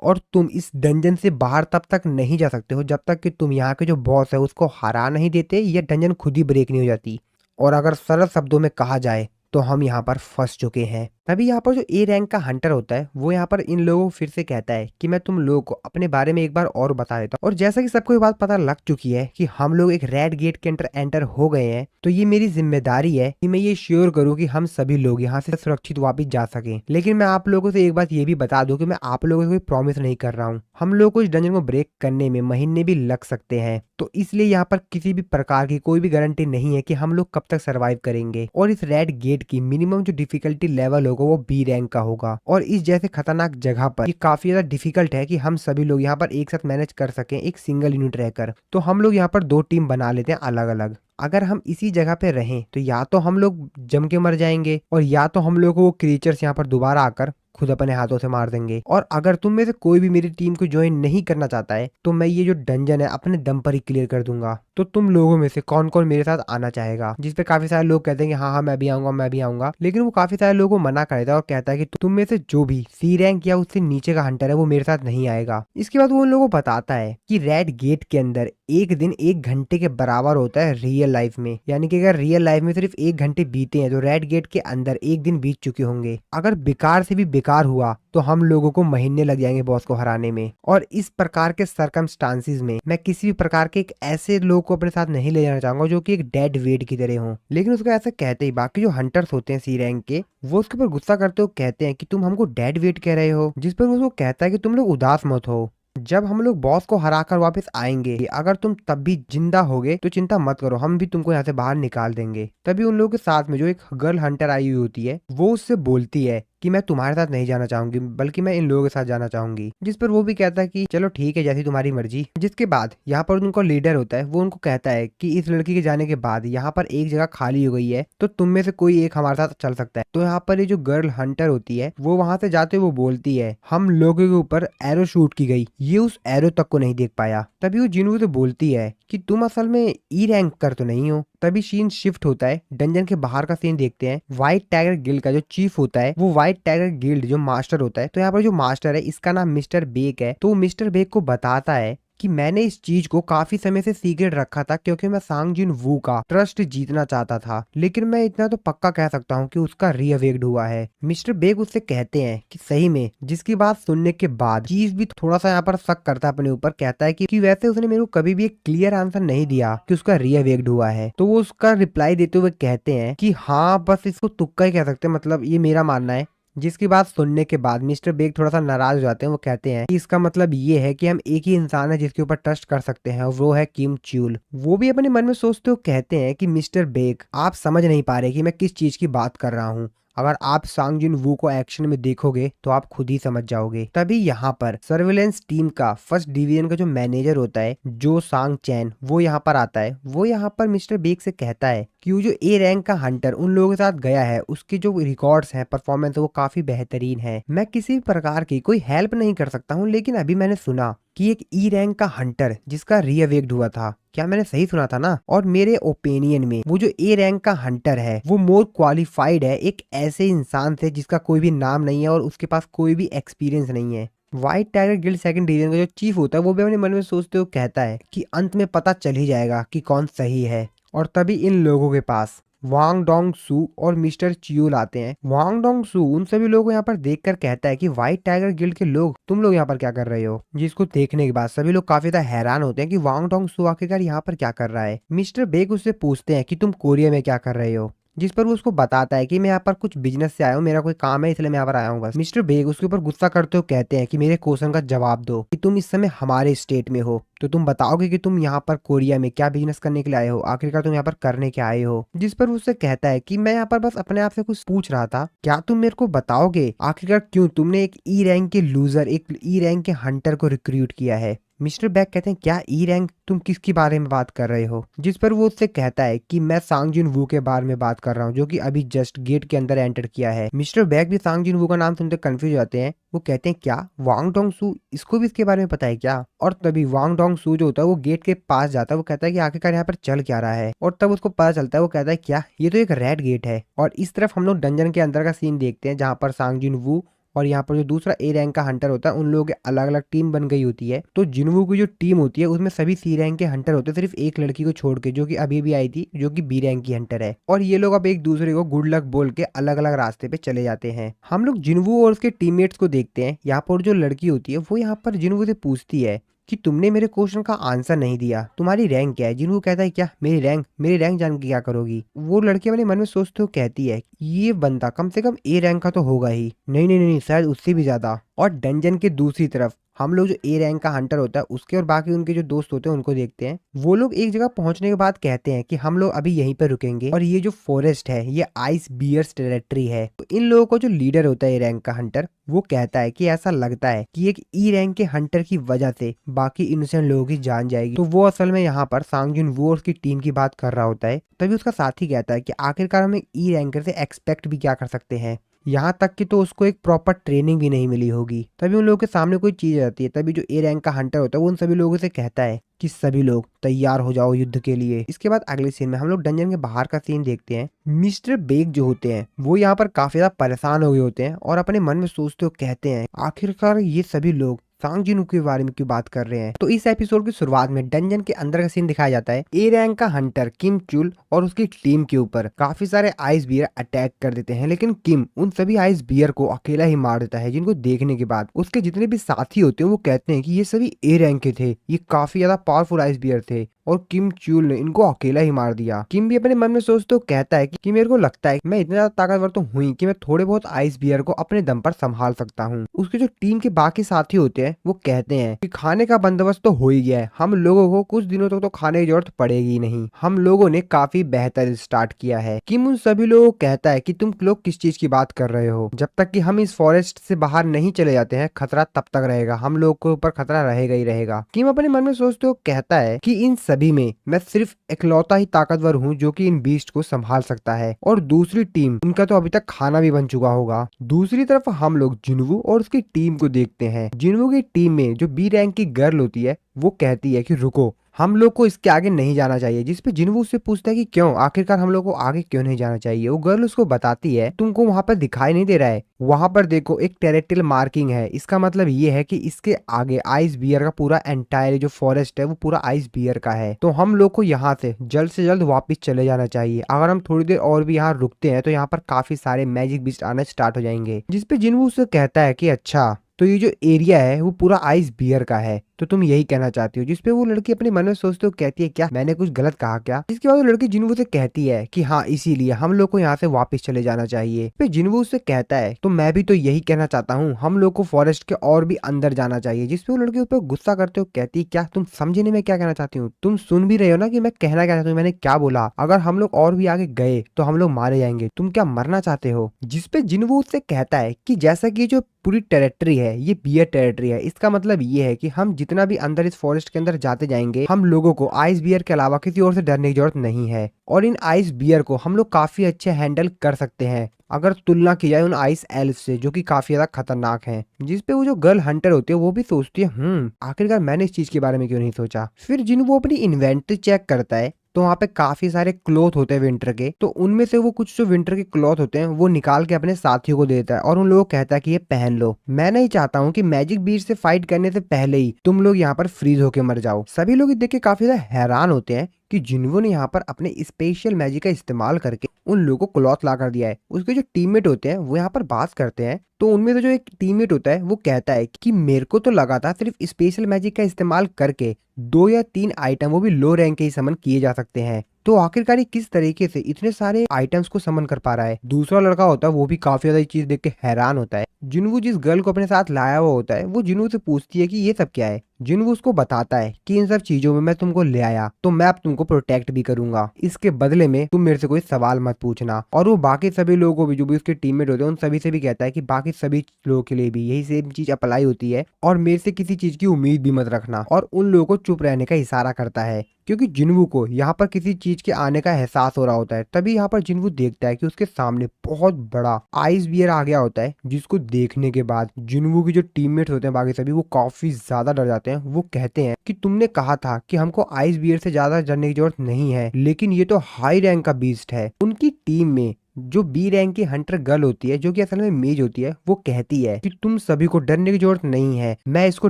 और तुम इस डंजन से बाहर तब तक नहीं जा सकते हो जब तक कि तुम यहाँ के जो बॉस है उसको हरा नहीं देते या डंजन खुद ही ब्रेक नहीं हो जाती। और अगर सरल शब्दों में कहा जाए तो हम यहाँ पर फंस चुके हैं। तभी यहाँ पर जो ए रैंक का हंटर होता है वो यहाँ पर इन लोगों को फिर से कहता है कि मैं तुम लोगों को अपने बारे में एक बार और बता देता हूँ। और जैसा कि सबको ये बात पता लग चुकी है कि हम लोग एक रेड गेट के अंदर एंटर हो गए हैं, तो ये मेरी जिम्मेदारी है कि मैं ये श्योर करूँ कि हम सभी लोग यहाँ से सुरक्षित वापस जा सकें। लेकिन मैं आप लोगों से एक बात ये भी बता दूं कि मैं आप लोगों से कोई प्रॉमिस नहीं कर रहा हूँ। हम लोग को इस डंजन को ब्रेक करने में महीने भी लग सकते हैं, तो इसलिए यहाँ पर किसी भी प्रकार की कोई भी गारंटी नहीं है कि हम लोग कब तक सरवाइव करेंगे। और इस रेड गेट की मिनिमम जो डिफिकल्टी लेवल होगा वो बी रैंक का होगा, और इस जैसे खतरनाक जगह पर ये काफी ज्यादा डिफिकल्ट है कि हम सभी लोग यहाँ पर एक साथ मैनेज कर सकें एक सिंगल यूनिट रहकर। तो हम लोग यहाँ पर 2 टीम बना लेते हैं अलग अलग। अगर हम इसी जगह पे रहें तो या तो हम लोग जम के मर जाएंगे, और या तो हम लोग को वो क्रिएचर्स यहाँ पर दोबारा आकर खुद अपने हाथों से मार देंगे। और अगर तुम में से कोई भी मेरी टीम को ज्वाइन नहीं करना चाहता है तो मैं ये जो डंजन है अपने दम पर ही क्लियर कर दूंगा। तो तुम लोगों में से कौन कौन मेरे साथ आना चाहेगा? जिस पे काफी सारे लोग कहते हैं कि हाँ हाँ मैं भी आऊंगा मैं भी आऊंगा, लेकिन वो काफी सारे लोगों को मना कर देता है और कहता है कि तुम में से जो भी सी रैंक या उससे नीचे का हंटर है वो मेरे साथ नहीं आएगा। इसके बाद वो उन लोगों को बताता है कि रेड गेट के अंदर एक दिन 1 घंटे के बराबर होता है रियल लाइफ में। यानी कि अगर रियल लाइफ में सिर्फ 1 घंटे बीते हैं तो रेड गेट के अंदर 1 दिन बीत चुके होंगे। अगर बेकार से भी बेकार हुआ तो हम लोगों को महीने लग जाएंगे बॉस को हराने में। और इस प्रकार के सरकमस्टांसिस में मैं किसी भी प्रकार के एक ऐसे लोग को अपने साथ नहीं ले जाना चाहूंगा जो कि एक डेड वेट की तरह हो। लेकिन उसको ऐसा कहते ही बाकी जो हंटर्स होते हैं सी रैंक के, वो उसके ऊपर गुस्सा करते हुए कहते हैं कि तुम हमको डेड वेट कह रहे हो। जिस पर वो उसको कहता है कि तुम लोग उदास मत हो, जब हम लोग बॉस को हराकर वापस आएंगे अगर तुम तब भी जिंदा होगे तो चिंता मत करो, हम भी तुमको यहाँ से बाहर निकाल देंगे। तभी उन लोगों के साथ में जो एक गर्ल हंटर आई हुई होती है वो उससे बोलती है कि मैं तुम्हारे साथ नहीं जाना चाहूंगी बल्कि मैं इन लोगों के साथ जाना चाहूंगी। जिस पर वो भी कहता है कि चलो ठीक है जैसी तुम्हारी मर्जी। जिसके बाद यहाँ पर उनको लीडर होता है वो उनको कहता है कि इस लड़की के जाने के बाद यहाँ पर एक जगह खाली हो गई है तो तुम में से कोई एक हमारे साथ चल सकता है। तो यहाँ पर ये जो गर्ल हंटर होती है वो वहां से जाते वो बोलती है हम लोगों के ऊपर एरो शूट की गई, ये उस एरो तक को नहीं देख पाया। तभी वो जिन्हों से बोलती है कि तुम असल में ई रैंक कर तो नहीं हो। तभी सीन शिफ्ट होता है, डंजन के बाहर का सीन देखते हैं। व्हाइट टाइगर गिल्ड का जो चीफ होता है वो व्हाइट टाइगर गिल्ड जो मास्टर होता है, तो यहाँ पर जो मास्टर है इसका नाम मिस्टर बेक है। तो मिस्टर बेक को बताता है कि मैंने इस चीज को काफी समय से सीक्रेट रखा था क्योंकि मैं सांग जिन वू का ट्रस्ट जीतना चाहता था, लेकिन मैं इतना तो पक्का कह सकता हूँ कि उसका रीअवेक्ड हुआ है। मिस्टर बेग उससे कहते हैं कि सही में, जिसकी बात सुनने के बाद चीफ भी थोड़ा सा यहाँ पर शक करता है अपने ऊपर। कहता है कि वैसे उसने मेरे को कभी भी एक क्लियर आंसर नहीं दिया कि उसका रीअवेक्ड हुआ है। तो वो उसका रिप्लाई देते हुए कहते हैं कि हाँ बस इसको तुक्का ही कह सकते हैं, मतलब ये मेरा मानना है। जिसकी बात सुनने के बाद मिस्टर बेग थोड़ा सा नाराज हो जाते हैं। वो कहते हैं कि इसका मतलब ये है कि हम एक ही इंसान है जिसके ऊपर ट्रस्ट कर सकते हैं और वो है किम च्यूल। वो भी अपने मन में सोचते हुए कहते हैं कि मिस्टर बेग आप समझ नहीं पा रहे कि मैं किस चीज की बात कर रहा हूँ। अगर आप सांग जिन वू को एक्शन में देखोगे तो आप खुद ही समझ जाओगे। तभी यहाँ पर सर्विलेंस टीम का फर्स्ट डिवीजन का जो मैनेजर होता है जो सांग चैन, वो यहाँ पर आता है। वो यहाँ पर मिस्टर बेग से कहता है कि वो जो ए रैंक का हंटर उन लोगों के साथ गया है, उसके जो रिकॉर्ड्स हैं, परफॉर्मेंस है, वो काफी बेहतरीन है। मैं किसी भी प्रकार की कोई हेल्प नहीं कर सकता हूँ, लेकिन अभी मैंने सुना कि एक ई रैंक का हंटर जिसका रीअवेक्ड हुआ था, क्या मैंने सही सुना था ना? और मेरे ओपिनियन में वो जो ए रैंक का हंटर है वो मोर क्वालिफाइड है एक ऐसे इंसान से जिसका कोई भी नाम नहीं है और उसके पास कोई भी एक्सपीरियंस नहीं है। White tiger guild second division का जो चीफ होता है वो भी अपने मन में सोचते हुए कहता है कि अंत में पता चल ही जाएगा कि कौन सही है। और तभी इन लोगों के पास वांग डोंग सू और मिस्टर चियोल आते हैं। वांग डोंग सू उन सभी लोगों को यहाँ पर देखकर कहता है कि व्हाइट टाइगर गिल्ड के लोग, तुम लोग यहाँ पर क्या कर रहे हो? जिसको देखने के बाद सभी लोग काफी ज्यादा हैरान होते हैं कि वांग डोंग सू आखिरकार यहाँ पर क्या कर रहा है। मिस्टर बेग उससे पूछते हैं कि तुम कोरिया में क्या कर रहे हो, जिस पर वो उसको बताता है कि मैं यहाँ पर कुछ बिजनेस से आया हूँ, मेरा कोई काम है इसलिए मैं यहाँ पर आया हूँ बस। मिस्टर बेग उसके ऊपर गुस्सा करते हुए कहते हैं कि मेरे क्वेश्चन का जवाब दो कि तुम इस समय हमारे स्टेट में हो तो तुम बताओगे कि तुम यहाँ पर कोरिया में क्या बिजनेस करने के लिए आए हो, आखिरकार तुम यहाँ पर करने क्या आए हो? जिस पर उससे कहता है कि मैं यहाँ पर बस अपने आप से कुछ पूछ रहा था, क्या तुम मेरे को बताओगे आखिरकार क्यों तुमने एक ई रैंक के लूजर, एक ई रैंक के हंटर को रिक्रूट किया है? मिस्टर बैग कहते हैं क्या ई रैंक, तुम किसके बारे में बात कर रहे हो? जिस पर वो उससे कहता है कि मैं सांग जिन वू के बारे में बात कर रहा हूँ जो कि अभी जस्ट गेट के अंदर एंटर किया है। मिस्टर बैग भी सांग जिन वू का नाम सुनते कंफ्यूज हो जाते हैं। वो कहते हैं क्या वांग डोंग सू, इसको भी इसके बारे में पता है क्या? और तभी वांग डोंग सू जो होता है वो गेट के पास जाता है। वो कहता है कि आखिरकार यहाँ पर चल क्या रहा है, और तब उसको पता चलता है। वो कहता है क्या ये तो एक रेड गेट है। और इस तरफ हम लोग डंजन के अंदर का सीन देखते हैं जहाँ पर सांग जिन वू और यहाँ पर जो दूसरा ए रैंक का हंटर होता है उन लोगों की अलग अलग टीम बन गई होती है। तो जिनवू की जो टीम होती है उसमें सभी सी रैंक के हंटर होते हैं, सिर्फ एक लड़की को छोड़ के जो कि अभी भी आई थी, जो कि बी रैंक की हंटर है। और ये लोग अब एक दूसरे को गुड लक बोल के अलग अलग रास्ते पे चले जाते हैं। हम लोग जिनवू और उसके टीममेट्स को देखते हैं। यहाँ पर जो लड़की होती है वो यहाँ पर जिनवू से पूछती है कि तुमने मेरे क्वेश्चन का आंसर नहीं दिया, तुम्हारी रैंक क्या है? जिनवू कहता है क्या मेरी रैंक जान के क्या करोगी? वो लड़की अपने मन में सोचते हुए कहती है ये बंदा कम से कम ए रैंक का तो होगा ही, नहीं शायद उससे भी ज्यादा। और डंजन के दूसरी तरफ हम लोग जो ए रैंक का हंटर होता है उसके और बाकी उनके जो दोस्त होते हैं उनको देखते हैं। वो लोग एक जगह पहुंचने के बाद कहते हैं कि हम लोग अभी यहीं पर रुकेंगे और ये जो फॉरेस्ट है ये आइस बियर्स टेरिटरी है। तो इन लोगों को जो लीडर होता है ए रैंक का हंटर, वो कहता है कि ऐसा लगता है कि एक ई रैंक के हंटर की वजह से बाकी इनोसेंट लोगों की जान जाएगी। तो वो असल में यहाँ पर सांग जुन वू और उसकी टीम की बात कर रहा होता है। तभी उसका साथी कहता है कि आखिरकार हम एक ई रैंकर से एक्सपेक्ट भी क्या कर सकते हैं, यहाँ तक कि तो उसको एक प्रॉपर ट्रेनिंग भी नहीं मिली होगी। तभी उन लोगों के सामने कोई चीज आती है। तभी जो ए रैंक का हंटर होता है वो उन सभी लोगों से कहता है कि सभी लोग तैयार हो जाओ युद्ध के लिए। इसके बाद अगले सीन में हम लोग डंजन के बाहर का सीन देखते हैं। मिस्टर बेग जो होते हैं वो यहाँ पर काफी ज्यादा परेशान हो गए होते हैं और अपने मन में सोचते हुए कहते हैं आखिरकार ये सभी लोग सांग जिनू के बारे में क्यों बात कर रहे हैं। तो इस एपिसोड की शुरुआत में डंजन के अंदर का सीन दिखाया जाता है। ए रैंक का हंटर किम चुल और उसकी टीम के ऊपर काफी सारे आइस बियर अटैक कर देते हैं, लेकिन किम उन सभी आइस बियर को अकेला ही मार देता है, जिनको देखने के बाद उसके जितने भी साथी होते हैं वो कहते हैं कि ये सभी ए रैंक के थे, ये काफी ज्यादा पावरफुल आइस बियर थे और किम च्यूल ने इनको अकेला ही मार दिया। किम भी अपने मन में सोचते तो कहता है कि मेरे को लगता है कि मैं इतना ज्यादा ताकतवर तो हुई कि मैं थोड़े बहुत आइस बियर को अपने दम पर संभाल सकता हूँ। उसके जो टीम के बाकी साथी होते हैं वो कहते हैं कि खाने का बंदोबस्त तो हो ही गया है, हम लोगों को कुछ दिनों तक तो खाने की जरूरत पड़ेगी ही नहीं, हम लोगों ने काफी बेहतर स्टार्ट किया है। किम उन सभी लोगों को कहता है कि तुम लोग किस चीज की बात कर रहे हो, जब तक कि हम इस फॉरेस्ट से बाहर नहीं चले जाते हैं खतरा तब तक रहेगा, हम लोग के ऊपर खतरा रहेगा ही रहेगा। किम अपने मन में सोचते हुए कहता है कि इन सभी में मैं सिर्फ इकलौता ही ताकतवर हूँ जो कि इन बीस्ट को संभाल सकता है, और दूसरी टीम उनका तो अभी तक खाना भी बन चुका होगा। दूसरी तरफ हम लोग जिनवू और उसकी टीम को देखते हैं। जिनवू की टीम में जो बी रैंक की गर्ल होती है वो कहती है कि रुको, हम लोग को इसके आगे नहीं जाना चाहिए। जिसपे जिनवू उससे पूछता है कि क्यों, आखिरकार हम लोग को आगे क्यों नहीं जाना चाहिए। वो गर्ल उसको बताती है तुमको वहां पर दिखाई नहीं दे रहा है, वहां पर देखो एक टेरिटोरियल मार्किंग है, इसका मतलब ये है कि इसके आगे आइस बियर का पूरा एंटायर जो फॉरेस्ट है वो पूरा आइस बियर का है। तो हम लोग को यहाँ से जल्द वापिस चले जाना चाहिए। अगर हम थोड़ी देर और भी यहाँ रुकते हैं तो यहाँ पर काफी सारे मैजिक बीस्ट आना स्टार्ट हो जाएंगे। जिसपे जिनवू उससे कहता है कि अच्छा, तो ये जो एरिया है वो पूरा आइस बियर का है, तो तुम यही कहना चाहती हो। जिसपे वो लड़की अपने मन में सोचते हो कहती है क्या मैंने कुछ गलत कहा क्या। इसके बाद वो लड़की जिन्वू से कहती है कि हाँ इसीलिए हम लोग को यहाँ से वापस चले जाना चाहिए। फिर जिन्वू उससे कहता है तो मैं भी तो यही कहना चाहता हूँ, हम लोग को फॉरेस्ट के और भी अंदर जाना चाहिए। जिसपे वो लड़की उस पर गुस्सा करते हो कहती है क्या तुम समझने में क्या कहना चाहती हूँ, तुम सुन भी रहे हो ना कि मैं कहना क्या चाहती हूँ, मैंने क्या बोला। अगर हम लोग और भी आगे गए तो हम लोग मारे जाएंगे, तुम क्या मरना चाहते हो। जिसपे जिन्वू उससे कहता है कि जैसा कि जो पूरी टेरिटरी है ये बियर टेरिटरी है, इसका मतलब ये है कि हम जितना भी अंदर इस फॉरेस्ट के अंदर जाते जाएंगे हम लोगों को आइस बियर के अलावा किसी और से डरने की जरूरत नहीं है। और इन आइस बियर को हम लोग काफी अच्छे हैंडल कर सकते हैं अगर तुलना की जाए उन आइस एल्फ से जो कि काफी ज्यादा खतरनाक हैं। जिसपे वो जो गर्ल हंटर होती है वो भी सोचती है आखिरकार मैंने इस चीज के बारे में क्यों नहीं सोचा। फिर जिन वो अपनी इन्वेंटरी चेक करता है तो वहाँ पे काफी सारे क्लॉथ होते हैं विंटर के, तो उनमें से वो कुछ जो विंटर के क्लॉथ होते हैं वो निकाल के अपने साथियों को देता है और उन लोगों को कहता है कि ये पहन लो। मैं नहीं चाहता हूँ कि मैजिक बीस्ट से फाइट करने से पहले ही तुम लोग यहाँ पर फ्रीज होके मर जाओ। सभी लोग देख के काफी ज्यादा हैरान होते हैं कि जिन्वो ने यहाँ पर अपने स्पेशल मैजिक का इस्तेमाल करके उन लोगों को क्लॉथ ला कर दिया है। उसके जो टीममेट होते हैं वो यहाँ पर बात करते हैं तो उनमें से जो एक टीममेट होता है वो कहता है कि मेरे को तो लगा था सिर्फ स्पेशल मैजिक का इस्तेमाल करके 2 या 3 आइटम वो भी लो रैंक के ही समन किए जा सकते हैं, तो आखिरकार किस तरीके से इतने सारे आइटम्स को समन कर पा रहा है। दूसरा लड़का होता है वो भी काफी ज्यादा चीज देख के हैरान होता है। जिन्वू जिस गर्ल को अपने साथ लाया हुआ होता है वो जिन्वू से पूछती है कि ये सब क्या है। जिन्वू उसको बताता है कि इन सब चीजों में मैं तुमको ले आया तो मैं अब तुमको प्रोटेक्ट भी करूंगा, इसके बदले में तुम मेरे से कोई सवाल मत पूछना। और वो बाकी सभी लोगों को भी जो भी उसके टीममेट होते हैं उन सभी से भी कहता है कि बाकी सभी लोगों के लिए भी यही सेम चीज अप्लाई होती है और मेरे से किसी चीज की उम्मीद भी मत रखना। और उन लोगों को चुप रहने का इशारा करता है क्योंकि जिन्वू को यहाँ पर किसी चीज के आने का एहसास हो रहा होता है। तभी यहाँ पर जिन्वू देखता है कि उसके सामने बहुत बड़ा आइस बियर आ गया होता है, जिसको देखने के बाद जिन्वू की जो टीममेट्स होते हैं बाकी सभी वो काफी ज्यादा डर जाते हैं। वो कहते हैं कि तुमने कहा था कि हमको आइस बियर से ज्यादा डरने की जरूरत नहीं है, लेकिन ये तो हाई रैंक का बीस्ट है। उनकी टीम में जो बी रैंक की हंटर गर्ल होती है जो कि असल में मेज होती है वो कहती है कि तुम सभी को डरने की जरूरत नहीं है, मैं इसको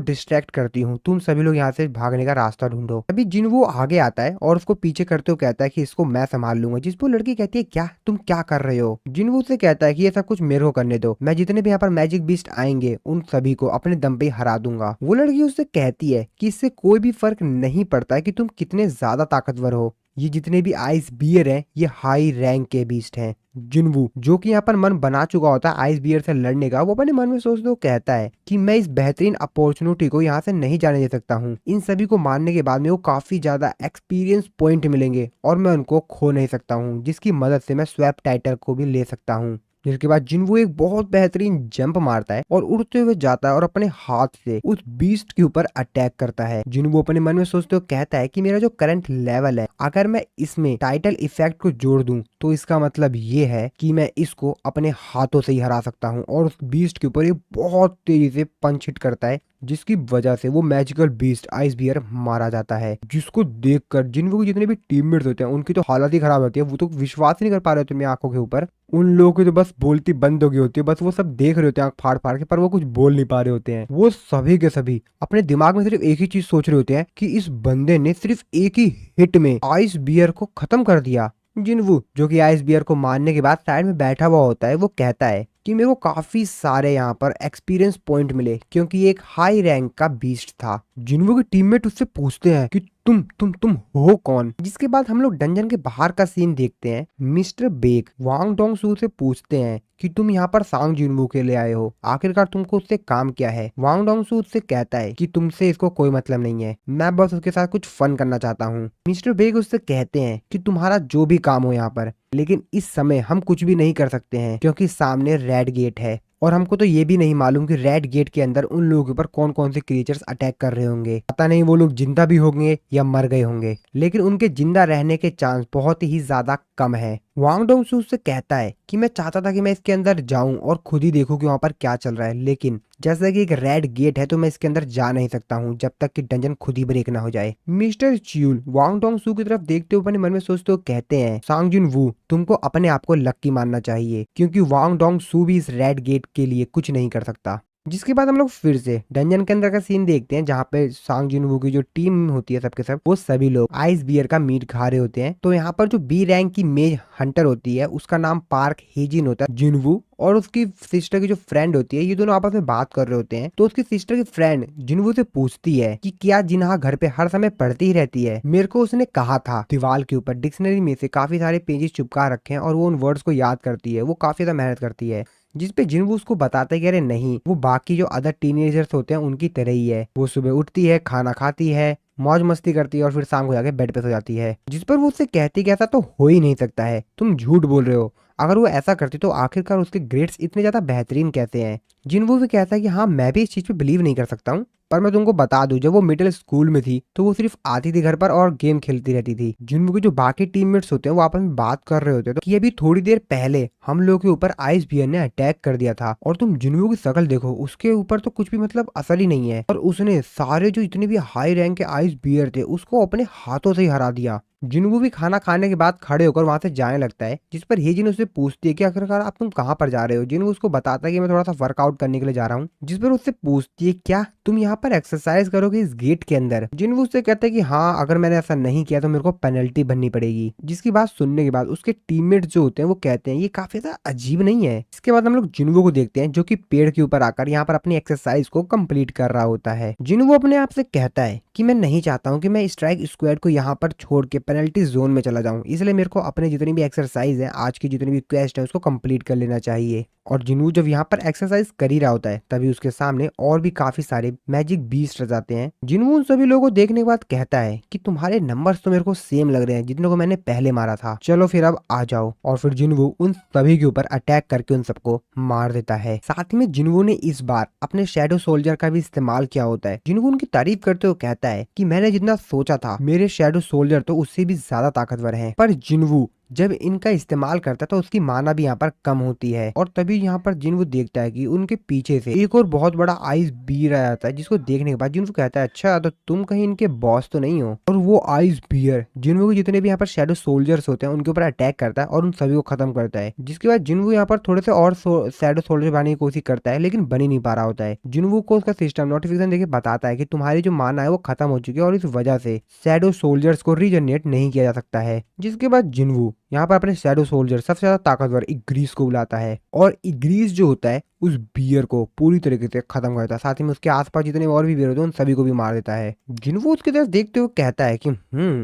डिस्ट्रैक्ट करती हूँ, तुम सभी लोग यहाँ से भागने का रास्ता ढूंढो। अभी जिन्वू आगे आता है और उसको पीछे करते हुए कहता है कि इसको मैं संभाल लूंगा। जिस पर लड़की कहती है क्या तुम क्या कर रहे हो। जिन्वू से कहता है कि ये सब कुछ मेरे को करने दो, मैं जितने भी यहाँ पर मैजिक बीस्ट आएंगे उन सभी को अपने दम पे हरा दूंगा। वो लड़की उससे कहती है कि इससे कोई भी फर्क नहीं पड़ता है कि तुम कितने ज्यादा ताकतवर हो, ये जितने भी आइस बियर हैं ये हाई रैंक के बीस्ट हैं। जिन्वू जो कि यहाँ पर मन बना चुका होता है आइस बियर से लड़ने का, वो अपने मन में सोचते हुए कहता है कि मैं इस बेहतरीन अपॉर्चुनिटी को यहाँ से नहीं जाने दे सकता हूँ। इन सभी को मारने के बाद में वो काफी ज्यादा एक्सपीरियंस पॉइंट मिलेंगे और मैं उनको खो नहीं सकता हूँ, जिसकी मदद से मैं स्वैप टाइटल को भी ले सकता हूँ। जिसके बाद जिन्वू एक बहुत बेहतरीन जंप मारता है और उड़ते हुए जाता है और अपने हाथ से उस बीस्ट के ऊपर अटैक करता है। जिन्वू अपने मन में सोचते हुए कहता है कि मेरा जो करंट लेवल है अगर मैं इसमें टाइटल इफेक्ट को जोड़ दूं तो इसका मतलब ये है कि मैं इसको अपने हाथों से ही हरा सकता हूँ। और उस बीस्ट के ऊपर ये बहुत तेजी से पंच हिट करता है जिसकी वजह से वो मैजिकल बीस्ट आइस बियर मारा जाता है। जिसको देखकर जिन्वू के जितने भी टीममेट्स होते हैं उनकी तो हालत ही खराब होती है, वो तो विश्वास ही नहीं कर पा रहे होते अपनी आंखों के ऊपर। उन लोगों की तो बस बोलती बंद हो गई होती है, बस वो सब देख रहे होते हैं आंख फाड़ फाड़ के, पर वो कुछ बोल नहीं पा रहे होते हैं। वो सभी के सभी अपने दिमाग में सिर्फ एक ही चीज सोच रहे होते हैं कि इस बंदे ने सिर्फ एक ही हिट में आइस बियर को खत्म कर दिया। जिन्वू जो कि आइस बियर को मारने के बाद साइड में बैठा हुआ होता है वो कहता है कि मेरे को काफी सारे यहाँ पर एक्सपीरियंस पॉइंट मिले क्योंकि ये एक हाई रैंक का बीस्ट था। जिन्वू के टीममेट उससे पूछते हैं कि तुम हो कौन। जिसके बाद हम लोग डंजन के बाहर का सीन देखते हैं। मिस्टर बेक वांग डोंग सू से पूछते हैं कि तुम यहाँ पर सांग जिन्वू के लिए आए हो, आखिरकार तुमको उससे काम क्या है। वांग डोंग सू उससे कहता है कि तुमसे इसको कोई मतलब नहीं है, मैं बस उसके साथ कुछ फन करना चाहता हूँ। मिस्टर बेक उससे कहते हैं कि तुम्हारा जो भी काम हो यहाँ पर, लेकिन इस समय हम कुछ भी नहीं कर सकते हैं क्योंकि सामने रेड गेट है और हमको तो ये भी नहीं मालूम कि रेड गेट के अंदर उन लोगों के ऊपर कौन कौन से क्रिएचर्स अटैक कर रहे होंगे। पता नहीं वो लोग जिंदा भी होंगे या मर गए होंगे, लेकिन उनके जिंदा रहने के चांस बहुत ही ज्यादा कम है। वांग डोंग सू से कहता है कि मैं चाहता था कि मैं इसके अंदर जाऊं और खुद ही देखूं कि वहां पर क्या चल रहा है, लेकिन जैसा कि एक रेड गेट है तो मैं इसके अंदर जा नहीं सकता हूं जब तक कि डंजन खुद ही ब्रेक ना हो जाए। मिस्टर च्यूल वांग डोंग सू की तरफ देखते हुए अपने मन में सोचते हुए कहते हैं सांग जिन्वू तुमको अपने आप को लक्की मानना चाहिए क्योंकि वांग डोंग सू भी इस रेड गेट के लिए कुछ नहीं कर सकता। जिसके बाद हम लोग फिर से डंजन के अंदर का सीन देखते हैं, जहाँ पे सांग जिनवू की जो टीम होती है सबके सब वो सभी लोग आइस बियर का मीट खा रहे होते हैं। तो यहाँ पर जो बी रैंक की मेज हंटर होती है उसका नाम पार्क हेजिन होता है। जिनवू और उसकी सिस्टर की जो फ्रेंड होती है, ये दोनों आपस में बात कर रहे होते हैं। तो उसकी सिस्टर की फ्रेंड जिनवू से पूछती है कि क्या जिन्हा घर पे हर समय पढ़ती ही रहती है? मेरे को उसने कहा था। दीवार के ऊपर डिक्शनरी में से काफी सारे पेजेस चिपका रखे हैं और वो उन वर्ड्स को याद करती है। वो काफी ज्यादा मेहनत करती है। जिस पे जिनवू उसको बताता है कि अरे नहीं, वो बाकी जो अदर टीनेजर्स होते हैं उनकी तरह ही है। वो सुबह उठती है, खाना खाती है, मौज मस्ती करती है और फिर शाम को जाके बेड पे सो जाती है। जिस पर वो उससे कहती कि ऐसा तो हो ही नहीं सकता है, तुम झूठ बोल रहे हो। अगर वो ऐसा करती तो आखिरकार उसके ग्रेड्स इतने ज्यादा बेहतरीन कैसे हैं? जिनवू भी कहता है कि हाँ, मैं भी इस चीज पे बिलीव नहीं कर सकता हूँ, पर मैं तुमको बता दूं, जब वो मिडिल स्कूल में थी तो वो सिर्फ आती थी घर पर और गेम खेलती रहती थी। जिनवू के जो बाकी टीममेट्स होते हैं वो आपस में बात कर रहे होते हैं कि अभी थोड़ी देर पहले हम लोग के ऊपर आइस बियर ने अटैक कर दिया था और तुम जिनवू की शक्ल देखो, उसके ऊपर तो कुछ भी मतलब असर ही नहीं है। और उसने सारे जो इतने भी हाई रैंक के आइस बियर थे उसको अपने हाथों से ही हरा दिया। जिनवू भी खाना खाने के बाद खड़े होकर वहां से जाने लगता है, जिस पर हेजिन उससे पूछती है कि आखिरकार आप तुम कहाँ पर जा रहे हो? जिनवू उसको बताता है कि मैं थोड़ा सा वर्कआउट करने के लिए जा रहा हूँ। जिस पर उससे पूछती है क्या तुम यहाँ पर एक्सरसाइज करोगे इस गेट के अंदर? जिनवू उससे कहता है कि हाँ, अगर मैंने ऐसा नहीं किया तो मेरे को पेनल्टी भरनी पड़ेगी। जिसकी बात सुनने के बाद उसके टीममेट्स जो होते हैं वो कहते हैं ये काफी ज्यादा अजीब नहीं है। इसके बाद हम लोग जिनवू को देखते हैं जो कि पेड़ के ऊपर आकर यहाँ पर अपनी एक्सरसाइज को कंप्लीट कर रहा होता है। जिनवू अपने आप से कहता है कि मैं नहीं चाहता हूँ कि मैं स्ट्राइक स्क्वाड को यहाँ पर छोड़ के पेनल्टी जोन में चला जाऊं, इसलिए मेरे को अपने जितनी भी एक्सरसाइज है, आज की जितनी भी क्वेस्ट है, उसको कंप्लीट कर लेना चाहिए। और जिनवू जब यहाँ पर एक्सरसाइज कर ही रहा होता है तभी उसके सामने और भी काफी सारे मैजिक बीस्ट आ जाते हैं। जिनवू उन सभी लोगों को देखने के बाद कहता है कि तुम्हारे नंबर्स तो मेरे को सेम लग रहे हैं जितने को मैंने पहले मारा था, चलो फिर अब आ जाओ। और फिर जिनवू उन सभी के ऊपर अटैक करके उन सबको मार देता है। साथ ही में जिनवू ने इस बार अपने शैडो सोल्जर का भी इस्तेमाल किया होता है। जिनवू उनकी तारीफ करते हुए कहता है कि मैंने जितना सोचा था मेरे शैडो सोल्जर तो उससे भी ज्यादा ताकतवर हैं। पर जिनवू जब इनका इस्तेमाल करता है तो उसकी माना भी यहाँ पर कम होती है। और तभी यहाँ पर जिनवू देखता है कि उनके पीछे से एक और बहुत बड़ा आइस बियर आ जाता है, जिसको देखने के बाद जिनवू कहता है अच्छा, तो तुम कहीं इनके बॉस तो नहीं हो? और वो आइस बियर जिनवू के जितने भी यहाँ पर शैडो सोल्जर्स होते हैं उनके ऊपर अटैक करता है और उन सभी को खत्म करता है। जिसके बाद जिनवू यहाँ पर थोड़े से और शैडो सोल्जर बनाने की कोशिश करता है, लेकिन बन ही नहीं पा रहा होता है। जिनवू को उसका सिस्टम नोटिफिकेशन देके बताता है कि तुम्हारी जो माना है वो खत्म हो चुकी है और इस वजह से शैडो सोल्जर्स को रीजनरेट नहीं किया जा सकता है। जिसके बाद जिनवू यहाँ पर अपने शैडो सोल्जर सबसे ज्यादा ताकतवर इग्रीस को बुलाता है और इग्रीस जो होता है उस बियर को पूरी तरीके से खत्म कर देता है। साथ ही में उसके आसपास जितने और भी बियर होते हैं उन सभी को भी मार देता है। जिनवू उसकी तरफ देखते हुए कहता है कि